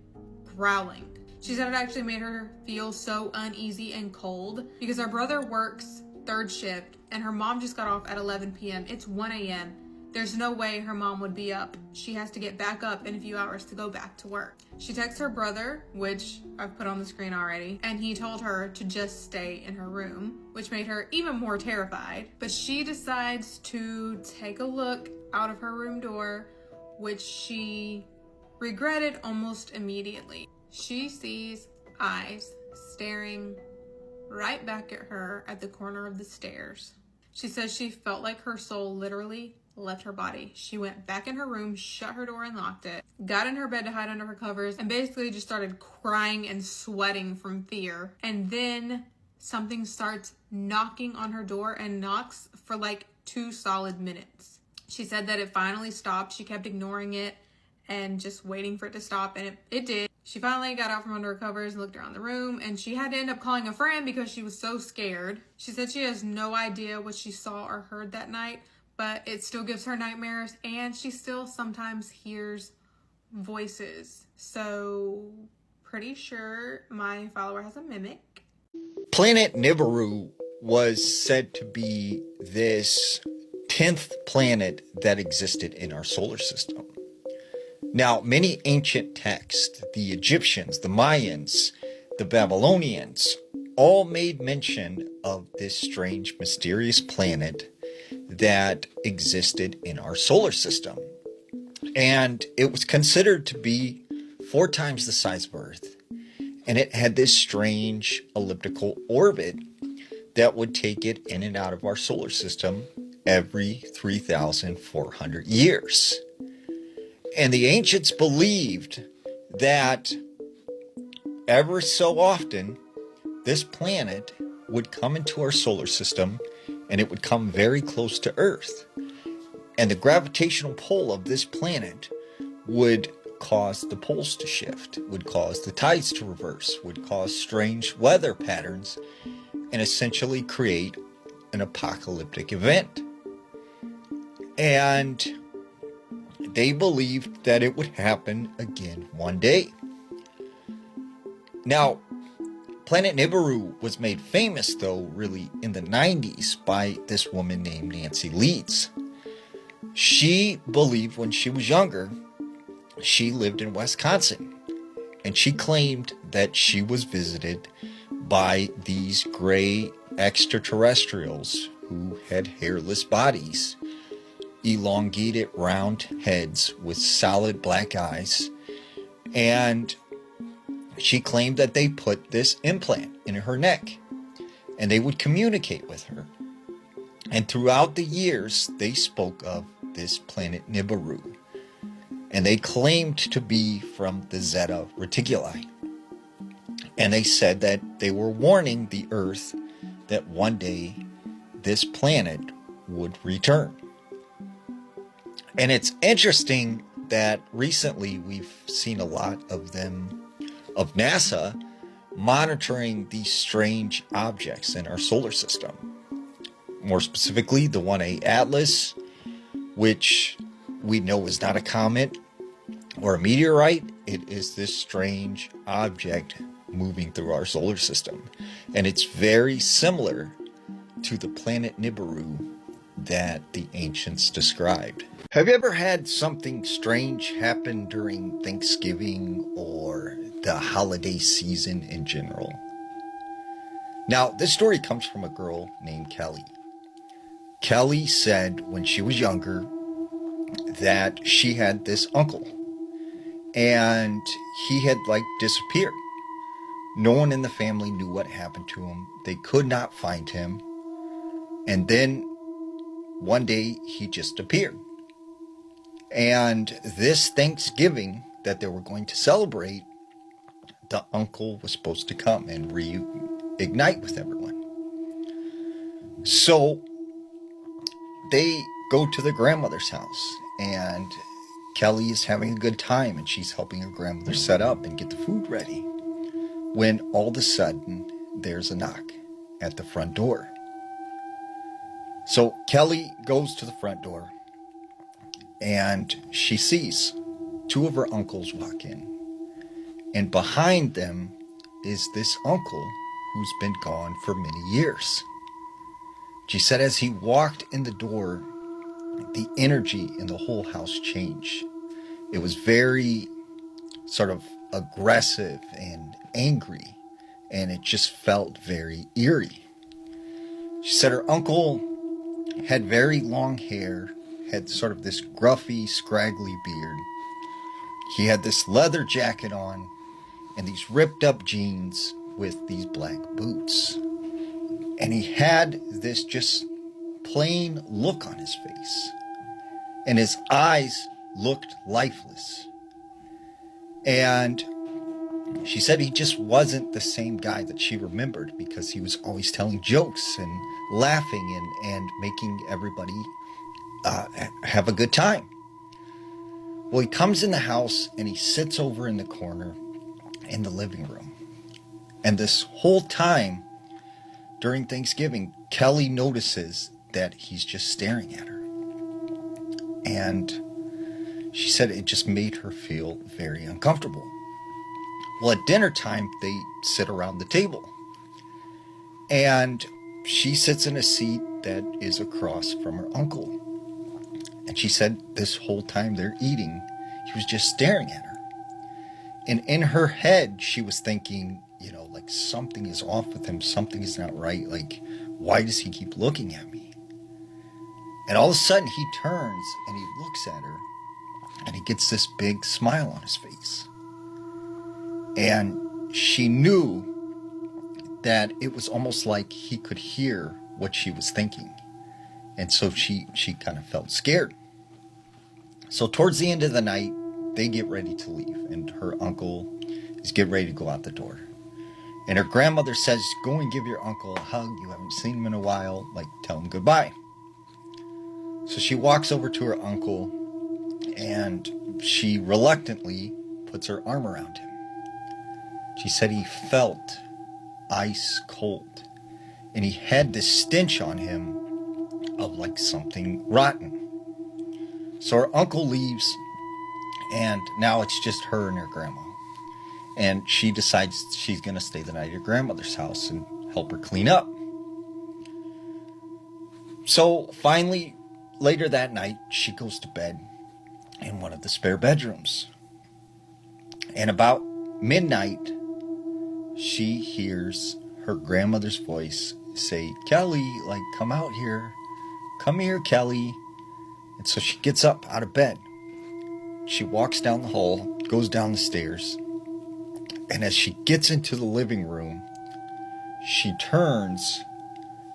growling. She said it actually made her feel so uneasy and cold because her brother works 3rd shift and her mom just got off at 11 p.m. It's 1 a.m. There's no way her mom would be up. She has to get back up in a few hours to go back to work. She texts her brother, which I've put on the screen already, and he told her to just stay in her room, which made her even more terrified. But she decides to take a look out of her room door, which she regretted almost immediately. She sees eyes staring right back at her at the corner of the stairs. She says she felt like her soul literally left her body. She went back in her room, shut her door and locked it, got in her bed to hide under her covers, and basically just started crying and sweating from fear. And then something starts knocking on her door and knocks for like 2 solid minutes. She said that it finally stopped. She kept ignoring it and just waiting for it to stop, and it did. She finally got out from under her covers and looked around the room, and she had to end up calling a friend because she was so scared. She said she has no idea what she saw or heard that night, but it still gives her nightmares, and she still sometimes hears voices. So pretty sure my follower has a mimic. Planet Nibiru was said to be this 10th planet that existed in our solar system. Now, many ancient texts, the Egyptians, the Mayans, the Babylonians, all made mention of this strange, mysterious planet that existed in our solar system. And it was considered to be 4 times the size of Earth. And it had this strange elliptical orbit that would take it in and out of our solar system every 3,400 years. And the ancients believed that ever so often, this planet would come into our solar system and it would come very close to Earth. And the gravitational pull of this planet would cause the poles to shift, would cause the tides to reverse, would cause strange weather patterns, and essentially create an apocalyptic event. And they believed that it would happen again one day. Now, Planet Nibiru was made famous, though, really in the 90s by this woman named Nancy Leeds. She believed when she was younger, she lived in Wisconsin, and she claimed that she was visited by these gray extraterrestrials who had hairless bodies, elongated round heads with solid black eyes, and she claimed that they put this implant in her neck and they would communicate with her. And throughout the years, they spoke of this planet Nibiru, and they claimed to be from the Zeta Reticuli. And they said that they were warning the Earth that one day this planet would return. And it's interesting that recently we've seen a lot of them, of NASA, monitoring these strange objects in our solar system. More specifically, the 1A Atlas, which we know is not a comet or a meteorite. It is this strange object moving through our solar system. And it's very similar to the planet Nibiru that the ancients described. Have you ever had something strange happen during Thanksgiving or the holiday season in general? Now, this story comes from a girl named Kelly. Kelly said when she was younger that she had this uncle, and he had disappeared. No one in the family knew what happened to him. They could not find him. And then one day he just appeared. And this Thanksgiving that they were going to celebrate, the uncle was supposed to come and reignite with everyone. So they go to the grandmother's house, and Kelly is having a good time, and she's helping her grandmother set up and get the food ready, when all of a sudden there's a knock at the front door. So Kelly goes to the front door, and she sees 2 of her uncles walk in. And behind them is this uncle who's been gone for many years. She said as he walked in the door, the energy in the whole house changed. It was very sort of aggressive and angry, and it just felt very eerie. She said her uncle had very long hair, had sort of this gruffy, scraggly beard. He had this leather jacket on and these ripped up jeans with these black boots. And he had this just plain look on his face. And his eyes looked lifeless. And she said he just wasn't the same guy that she remembered, because he was always telling jokes and laughing and making everybody have a good time. Well, he comes in the house and he sits over in the corner in the living room. And this whole time during Thanksgiving, Kelly notices that he's just staring at her. And She said it just made her feel very uncomfortable. Well, at dinner time, they sit around the table. And she sits in a seat that is across from her uncle. And she said this whole time they're eating, he was just staring at her. And in her head, she was thinking, like something is off with him. Something is not right. Like, why does he keep looking at me? And all of a sudden he turns and he looks at her and he gets this big smile on his face. And she knew that it was almost like he could hear what she was thinking. And so she kind of felt scared. So towards the end of the night, they get ready to leave. And her uncle is getting ready to go out the door. And her grandmother says, go and give your uncle a hug. You haven't seen him in a while. Like, tell him goodbye. So she walks over to her uncle and she reluctantly puts her arm around him. She said he felt ice cold. And he had this stench on him of like something rotten. So her uncle leaves and now it's just her and her grandma. And she decides she's going to stay the night at her grandmother's house and help her clean up. So finally, later that night, she goes to bed in one of the spare bedrooms. And about midnight, she hears her grandmother's voice say, Kelly, like, come out here. Come here, Kelly. And so she gets up out of bed. She walks down the hall, goes down the stairs. And as she gets into the living room, she turns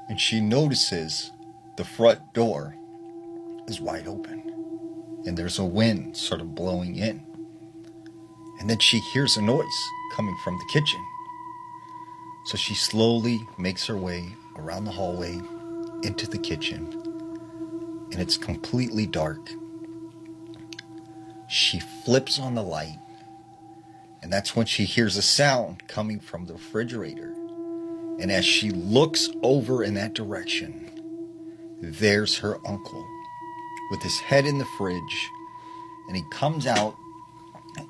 and she notices the front door is wide open. And there's a wind sort of blowing in. And then she hears a noise coming from the kitchen. So she slowly makes her way around the hallway into the kitchen. And it's completely dark. She flips on the light. And that's when she hears a sound coming from the refrigerator. And as she looks over in that direction, there's her uncle with his head in the fridge. And he comes out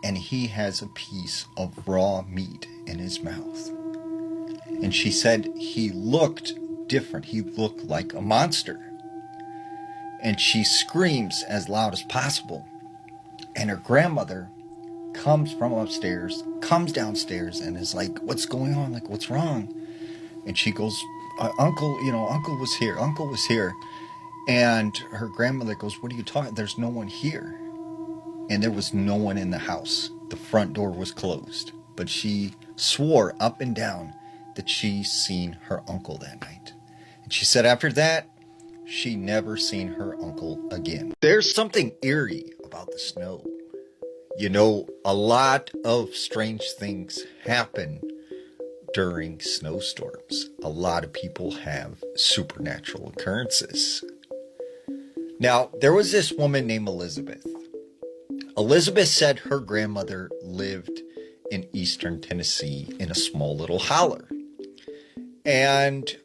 and he has a piece of raw meat in his mouth. And she said he looked different. He looked like a monster. And she screams as loud as possible. And her grandmother comes from upstairs, comes downstairs, and is like, what's going on? Like, what's wrong? And she goes, Uncle was here. Uncle was here. And her grandmother goes, what are you talking? There's no one here. And there was no one in the house. The front door was closed. But she swore up and down that she seen her uncle that night. And she said after that, she never seen her uncle again. There's something eerie about the snow. A lot of strange things happen during snowstorms. A lot of people have supernatural occurrences. Now, there was this woman named Elizabeth. Elizabeth said her grandmother lived in eastern Tennessee in a small little holler. And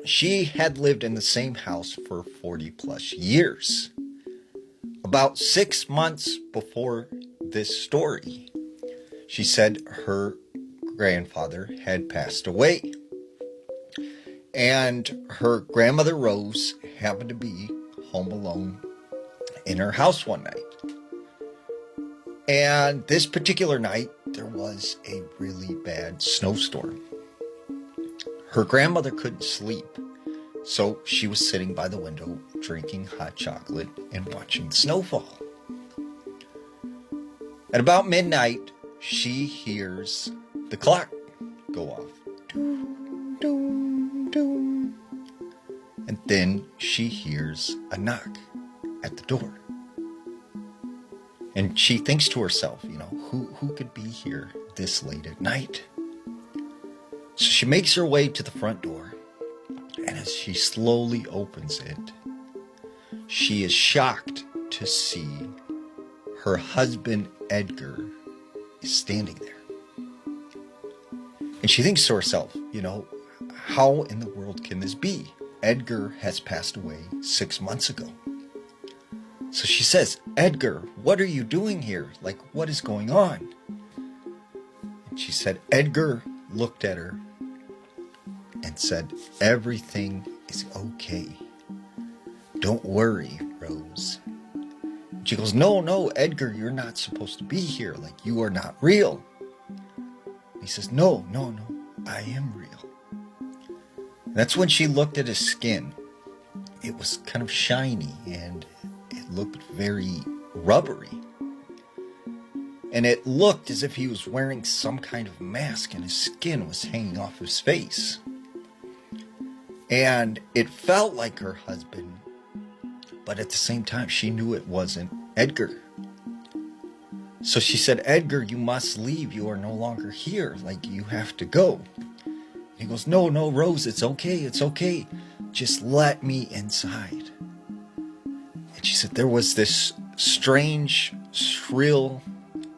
she had lived in the same house for 40 plus years. About 6 months before this story, she said her grandfather had passed away. And her grandmother Rose happened to be home alone in her house one night. And this particular night, there was a really bad snowstorm. Her grandmother couldn't sleep, so she was sitting by the window drinking hot chocolate and watching the snowfall. At about midnight, she hears the clock go off. Doom, doom, doom. And then she hears a knock at the door. And she thinks to herself, who could be here this late at night? So she makes her way to the front door. And as she slowly opens it, she is shocked to see her husband, Edgar, is standing there. And she thinks to herself, how in the world can this be? Edgar has passed away 6 months ago. So she says, Edgar, what are you doing here? Like, what is going on? And she said, Edgar looked at her and said, everything is okay. Don't worry, Rose. And she goes, no, Edgar, you're not supposed to be here. Like, you are not real. He says, no, I am real. And that's when she looked at his skin. It was kind of shiny and it looked very rubbery. And it looked as if he was wearing some kind of mask and his skin was hanging off his face. And it felt like her husband, but at the same time, she knew it wasn't Edgar. So she said, Edgar, you must leave. You are no longer here. Like, you have to go. He goes, no, Rose, it's okay. Just let me inside. And she said there was this strange, shrill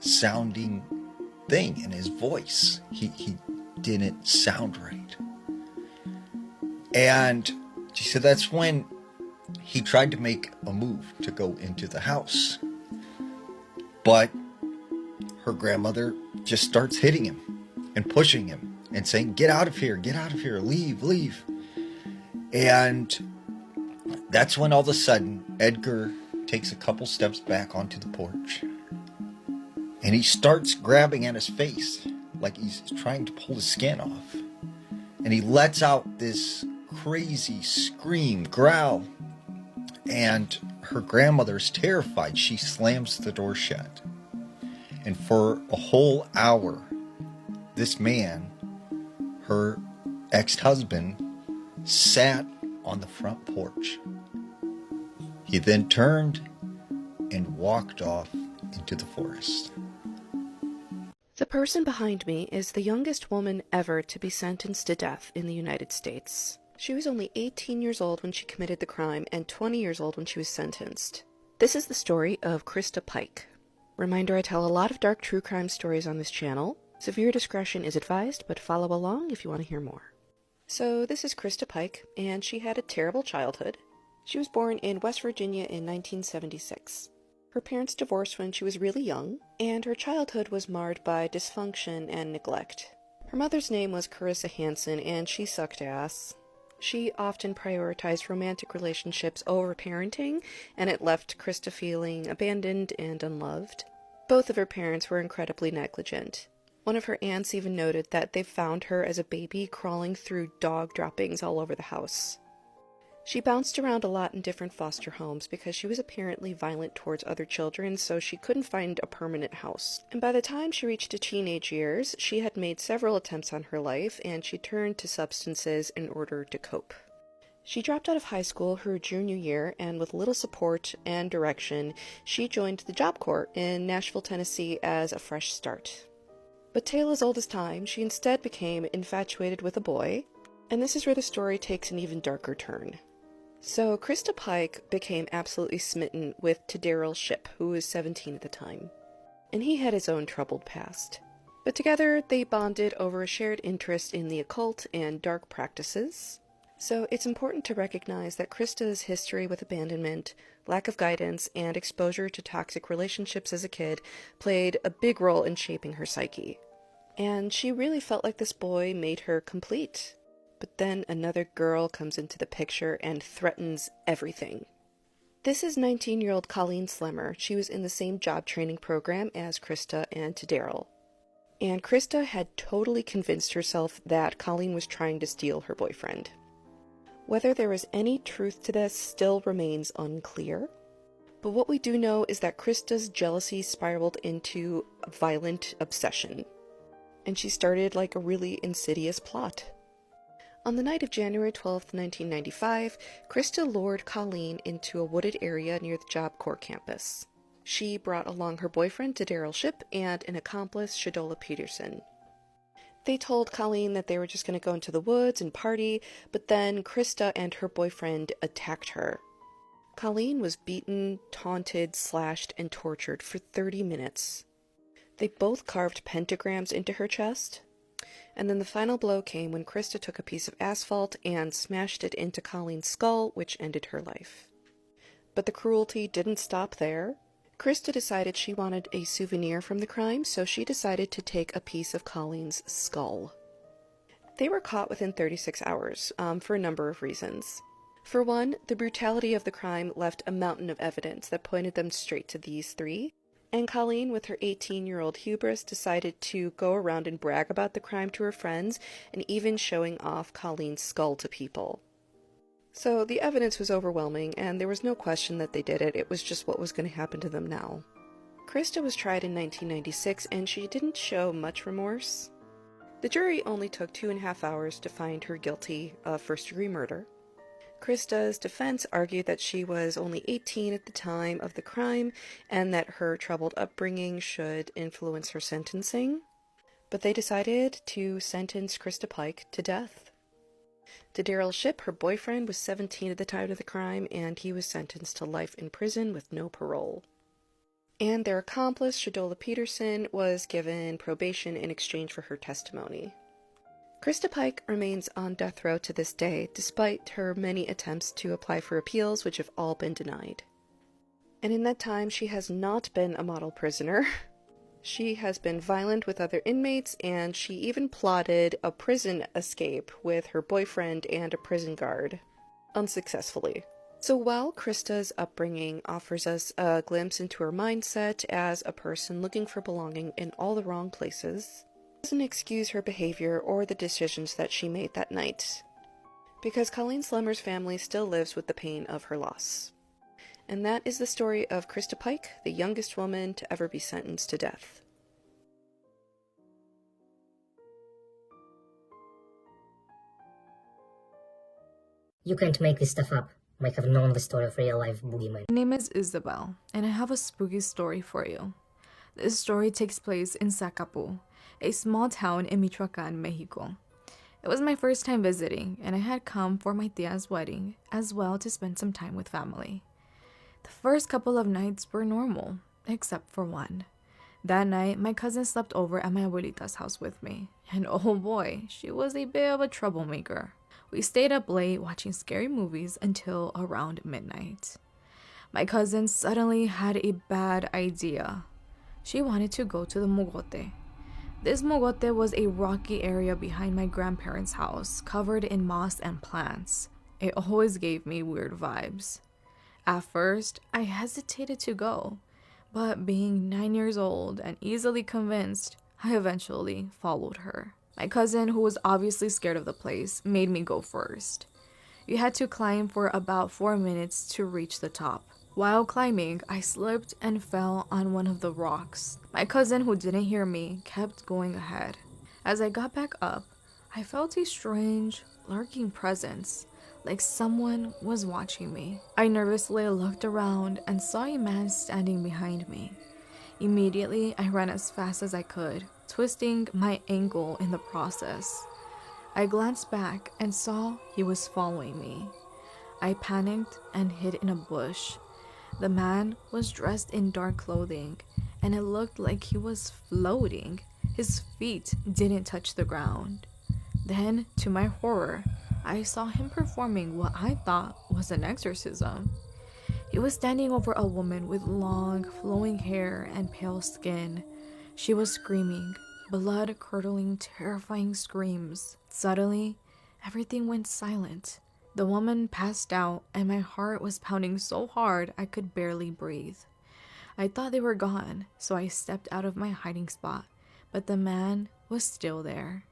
sounding thing in his voice. He didn't sound right. And she said that's when he tried to make a move to go into the house. But her grandmother just starts hitting him and pushing him and saying, get out of here, leave. And that's when all of a sudden Edgar takes a couple steps back onto the porch and he starts grabbing at his face like he's trying to pull the skin off. And he lets out this crazy scream, growl, and her grandmother's terrified. She slams the door shut. And for a whole hour, this man, her ex-husband, sat on the front porch. He then turned and walked off into the forest. The person behind me is the youngest woman ever to be sentenced to death in the United States. She was only 18 years old when she committed the crime and 20 years old when she was sentenced. This is the story of Krista Pike. Reminder, I tell a lot of dark true crime stories on this channel. Severe discretion is advised, but follow along if you want to hear more. So this is Krista Pike, and she had a terrible childhood. She was born in West Virginia in 1976. Her parents divorced when she was really young, and her childhood was marred by dysfunction and neglect. Her mother's name was Carissa Hansen, and she sucked ass. She often prioritized romantic relationships over parenting, and it left Krista feeling abandoned and unloved. Both of her parents were incredibly negligent. One of her aunts even noted that they found her as a baby crawling through dog droppings all over the house. She bounced around a lot in different foster homes because she was apparently violent towards other children, so she couldn't find a permanent house. And by the time she reached her teenage years, she had made several attempts on her life, and she turned to substances in order to cope. She dropped out of high school her junior year, and with little support and direction, she joined the Job Corps in Nashville, Tennessee as a fresh start. But tale as old as time, she instead became infatuated with a boy, and this is where the story takes an even darker turn. So Krista Pike became absolutely smitten with Daryl Shipp, who was 17 at the time, and he had his own troubled past. But together they bonded over a shared interest in the occult and dark practices. So it's important to recognize that Krista's history with abandonment, lack of guidance, and exposure to toxic relationships as a kid played a big role in shaping her psyche. And she really felt like this boy made her complete. But then another girl comes into the picture and threatens everything. This is 19-year-old Colleen Slemmer. She was in the same job training program as Krista and Daryl. And Krista had totally convinced herself that Colleen was trying to steal her boyfriend. Whether there is any truth to this still remains unclear. But what we do know is that Krista's jealousy spiraled into a violent obsession. And she started like a really insidious plot. On the night of January 12th, 1995, Krista lured Colleen into a wooded area near the Job Corps campus. She brought along her boyfriend Daryl Shipp and an accomplice, Shadola Peterson. They told Colleen that they were just going to go into the woods and party, but then Krista and her boyfriend attacked her. Colleen was beaten, taunted, slashed, and tortured for 30 minutes. They both carved pentagrams into her chest. And then the final blow came when Krista took a piece of asphalt and smashed it into Colleen's skull, which ended her life. But the cruelty didn't stop there. Krista decided she wanted a souvenir from the crime, so she decided to take a piece of Colleen's skull. They were caught within 36 hours, for a number of reasons. For one, the brutality of the crime left a mountain of evidence that pointed them straight to these three, and Colleen, with her 18-year-old hubris, decided to go around and brag about the crime to her friends, and even showing off Colleen's skull to people. So the evidence was overwhelming, and there was no question that they did it. It was just what was going to happen to them now. Krista was tried in 1996, and she didn't show much remorse. The jury only took 2.5 hours to find her guilty of first-degree murder. Krista's defense argued that she was only 18 at the time of the crime, and that her troubled upbringing should influence her sentencing. But they decided to sentence Krista Pike to death. Daryl Shipp, her boyfriend, was 17 at the time of the crime, and he was sentenced to life in prison with no parole. And their accomplice, Shadola Peterson, was given probation in exchange for her testimony. Krista Pike remains on death row to this day, despite her many attempts to apply for appeals, which have all been denied. And in that time, she has not been a model prisoner. She has been violent with other inmates, and she even plotted a prison escape with her boyfriend and a prison guard, unsuccessfully. So while Krista's upbringing offers us a glimpse into her mindset as a person looking for belonging in all the wrong places, it doesn't excuse her behavior or the decisions that she made that night, because Colleen Slemmer's family still lives with the pain of her loss. And that is the story of Krista Pike, the youngest woman to ever be sentenced to death. You can't make this stuff up. Might have known the story of real-life boogeyman. My name is Isabel, and I have a spooky story for you. This story takes place in Zacapu, a small town in Michoacan, Mexico. It was my first time visiting, and I had come for my tia's wedding, as well to spend some time with family. The first couple of nights were normal, except for one. That night, my cousin slept over at my abuelita's house with me, and oh boy, she was a bit of a troublemaker. We stayed up late watching scary movies until around midnight. My cousin suddenly had a bad idea. She wanted to go to the mogote. This mogote was a rocky area behind my grandparents' house, covered in moss and plants. It always gave me weird vibes. At first, I hesitated to go, but being 9 years old and easily convinced, I eventually followed her. My cousin, who was obviously scared of the place, made me go first. We had to climb for about 4 minutes to reach the top. While climbing, I slipped and fell on one of the rocks. My cousin, who didn't hear me, kept going ahead. As I got back up, I felt a strange, lurking presence, like someone was watching me. I nervously looked around and saw a man standing behind me. Immediately, I ran as fast as I could, twisting my ankle in the process. I glanced back and saw he was following me. I panicked and hid in a bush. The man was dressed in dark clothing, and it looked like he was floating. His feet didn't touch the ground. Then, to my horror, I saw him performing what I thought was an exorcism. He was standing over a woman with long, flowing hair and pale skin. She was screaming, blood-curdling, terrifying screams. Suddenly, everything went silent. The woman passed out, and my heart was pounding so hard I could barely breathe. I thought they were gone, so I stepped out of my hiding spot, but the man was still there.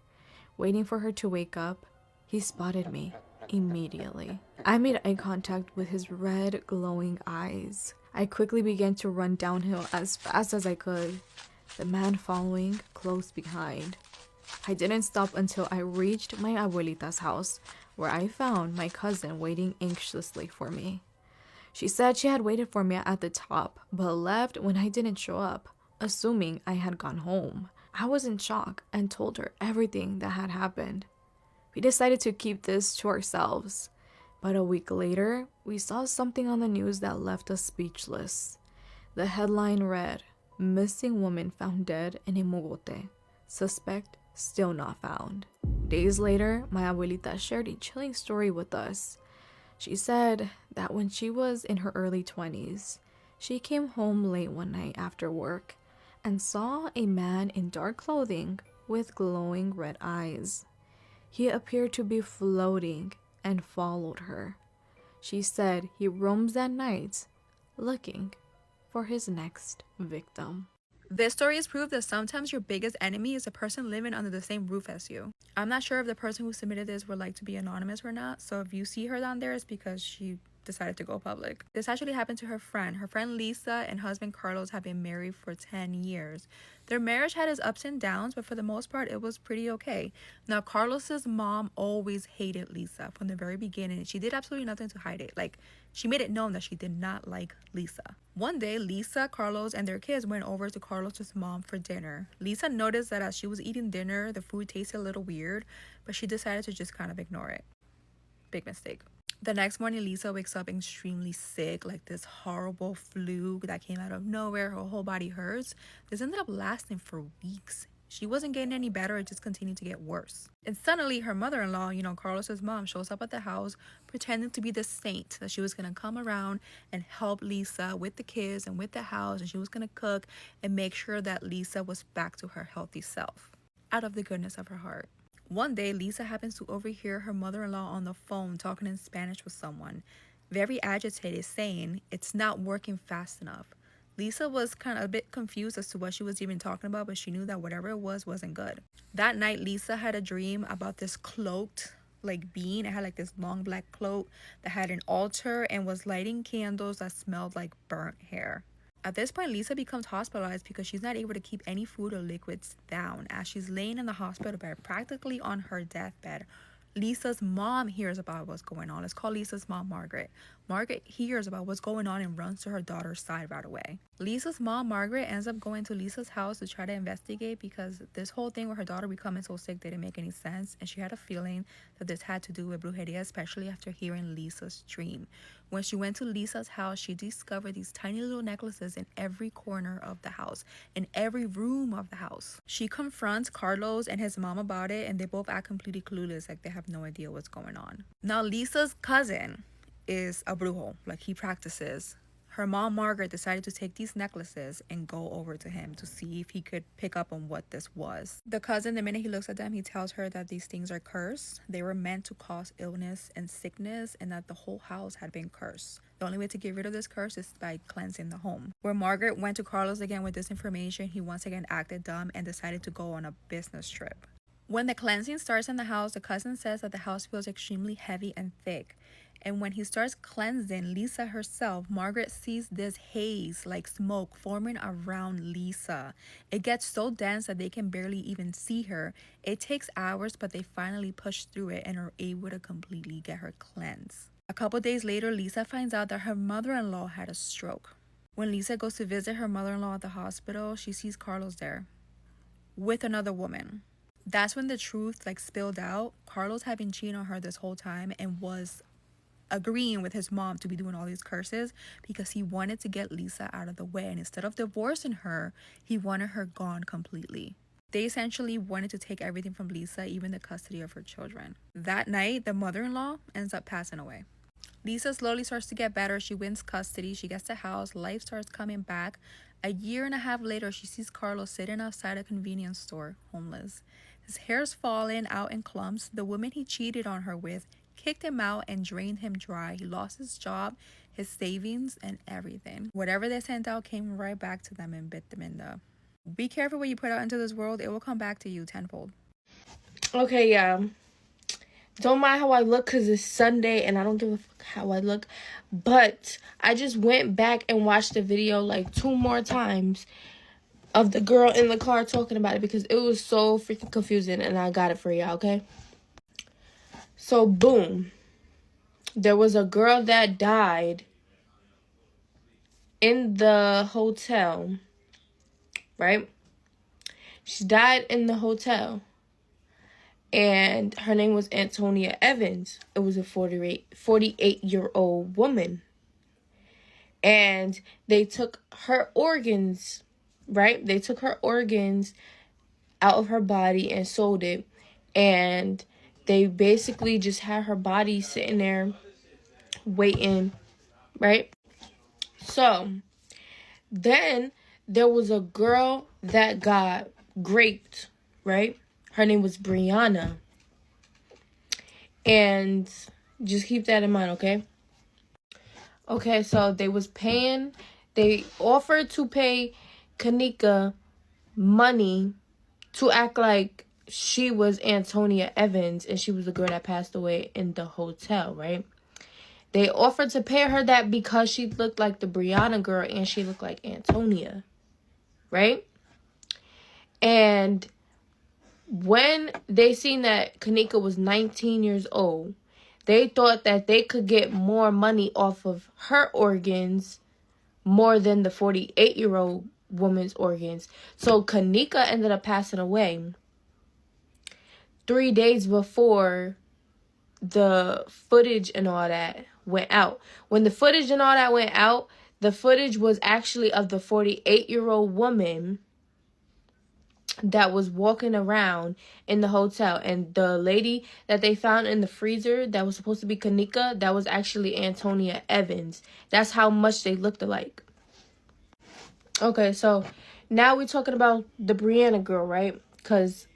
Waiting for her to wake up, he spotted me immediately. I made eye contact with his red, glowing eyes. I quickly began to run downhill as fast as I could, the man following close behind. I didn't stop until I reached my abuelita's house, where I found my cousin waiting anxiously for me. She said she had waited for me at the top, but left when I didn't show up, assuming I had gone home. I was in shock and told her everything that had happened. We decided to keep this to ourselves, but a week later, we saw something on the news that left us speechless. The headline read, "Missing woman found dead in a mogote. Suspect still not found." Days later, my abuelita shared a chilling story with us. She said that when she was in her early 20s, she came home late one night after work and saw a man in dark clothing with glowing red eyes. He appeared to be floating and followed her. She said he roams at night looking for his next victim. This story is proof that sometimes your biggest enemy is a person living under the same roof as you. I'm not sure if the person who submitted this would like to be anonymous or not, so if you see her down there, it's because she decided to go public. This actually happened to her friend. Her friend Lisa and husband Carlos have been married for 10 years. Their marriage had its ups and downs, but for the most part, it was pretty okay. Now, Carlos's mom always hated Lisa from the very beginning. She did absolutely nothing to hide it. Like, she made it known that she did not like Lisa. One day, Lisa, Carlos, and their kids went over to Carlos's mom for dinner. Lisa noticed that as she was eating dinner, the food tasted a little weird, but she decided to just kind of ignore it. Big mistake. The next morning, Lisa wakes up extremely sick, like this horrible flu that came out of nowhere. Her whole body hurts. This ended up lasting for weeks. She wasn't getting any better. It just continued to get worse. And suddenly, her mother-in-law, Carlos's mom, shows up at the house pretending to be the saint, that she was going to come around and help Lisa with the kids and with the house, and she was going to cook and make sure that Lisa was back to her healthy self out of the goodness of her heart. One day, Lisa happens to overhear her mother-in-law on the phone talking in Spanish with someone, very agitated, saying it's not working fast enough. Lisa was kind of a bit confused as to what she was even talking about, but she knew that whatever it was wasn't good. That night, Lisa had a dream about this cloaked being. It had this long black cloak that had an altar and was lighting candles that smelled like burnt hair. At this point, Lisa becomes hospitalized because she's not able to keep any food or liquids down. As she's laying in the hospital bed, practically on her deathbed, Lisa's mom hears about what's going on. Let's call Lisa's mom Margaret. Margaret hears about what's going on and runs to her daughter's side right away. Lisa's mom, Margaret, ends up going to Lisa's house to try to investigate because this whole thing with her daughter becoming so sick didn't make any sense, and she had a feeling that this had to do with brujeria, especially after hearing Lisa's dream. When she went to Lisa's house, she discovered these tiny little necklaces in every corner of the house, in every room of the house. She confronts Carlos and his mom about it, and they both act completely clueless, like they have no idea what's going on. Now, Lisa's cousin is a brujo, he practices. Her mom, Margaret, decided to take these necklaces and go over to him to see if he could pick up on what this was. The cousin, the minute he looks at them, he tells her that these things are cursed. They were meant to cause illness and sickness, and that the whole house had been cursed. The only way to get rid of this curse is by cleansing the home. When Margaret went to Carlos again with this information, he once again acted dumb and decided to go on a business trip. When the cleansing starts in the house, the cousin says that the house feels extremely heavy and thick. And when he starts cleansing Lisa herself, Margaret sees this haze like smoke forming around Lisa. It gets so dense that they can barely even see her. It takes hours, but they finally push through it and are able to completely get her cleansed. A couple days later, Lisa finds out that her mother-in-law had a stroke. When Lisa goes to visit her mother-in-law at the hospital, she sees Carlos there with another woman. That's when the truth spilled out. Carlos had been cheating on her this whole time and was agreeing with his mom to be doing all these curses because he wanted to get Lisa out of the way, and instead of divorcing her, he wanted her gone completely. They essentially wanted to take everything from Lisa, even the custody of her children. That night, the mother-in-law ends up passing away. Lisa slowly starts to get better. She wins custody. She gets the house. Life starts coming back. A year and a half later, she sees Carlos sitting outside a convenience store, homeless. His hair's falling out in clumps. The woman he cheated on her with kicked him out and drained him dry. He lost his job, his savings, and everything. Whatever they sent out came right back to them and bit them in the... Be careful what you put out into this world. It will come back to you tenfold. Okay, yeah. Don't mind how I look because it's Sunday and I don't give a fuck how I look. But I just went back and watched the video 2 more times of the girl in the car talking about it because it was so freaking confusing, and I got it for y'all, okay? So, boom. There was a girl that died in the hotel, right? She died in the hotel, and her name was Antonia Evans. It was a 48-year-old woman, and they took her organs, right? They took her organs out of her body and sold it, and they basically just had her body sitting there waiting, right? So then there was a girl that got raped, right? Her name was Brianna. And just keep that in mind, okay? Okay, so they offered to pay Kanika money to act like she was Antonia Evans and she was the girl that passed away in the hotel, right? They offered to pay her that because she looked like the Brianna girl and she looked like Antonia, right? And when they seen that Kanika was 19 years old, they thought that they could get more money off of her organs more than the 48-year-old woman's organs. So Kanika ended up passing away 3 days before the footage and all that went out. When the footage and all that went out, the footage was actually of the 48-year-old woman that was walking around in the hotel. And the lady that they found in the freezer that was supposed to be Kanika, that was actually Antonia Evans. That's how much they looked alike. Okay, so now we're talking about the Brianna girl, right? Because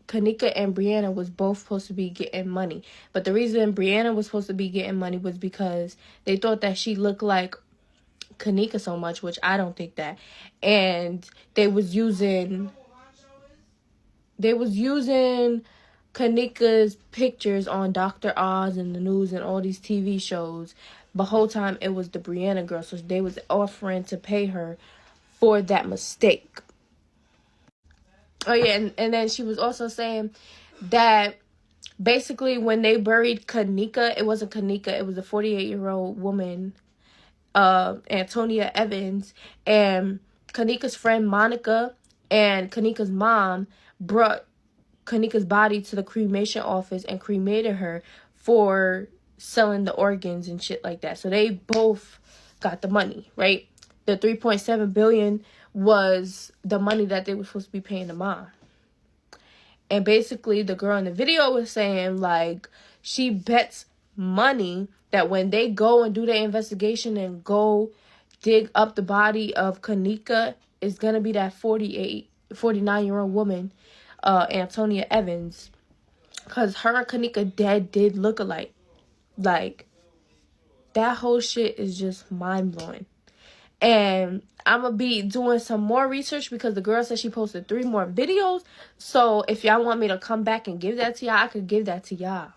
Kanika and Brianna was both supposed to be getting money. But the reason Brianna was supposed to be getting money was because they thought that she looked like Kanika so much, which I don't think that. And they was using Kanika's pictures on Dr. Oz and the news and all these TV shows. The whole time it was the Brianna girl. So they was offering to pay her for that mistake. Oh yeah, and then she was also saying that basically when they buried Kanika, it wasn't Kanika, it was a 48-year-old woman, Antonia Evans, and Kanika's friend Monica and Kanika's mom brought Kanika's body to the cremation office and cremated her for selling the organs and shit like that. So they both got the money, right? The $3.7 billion was the money that they were supposed to be paying the mom. And basically the girl in the video was saying like she bets money that when they go and do their investigation and go dig up the body of Kanika, it's gonna be that 49-year-old woman, Antonia Evans, because her and Kanika dead did look alike. Like, that whole shit is just mind-blowing. And I'm gonna be doing some more research because the girl said she posted 3 more videos. So if y'all want me to come back and give that to y'all, I could give that to y'all.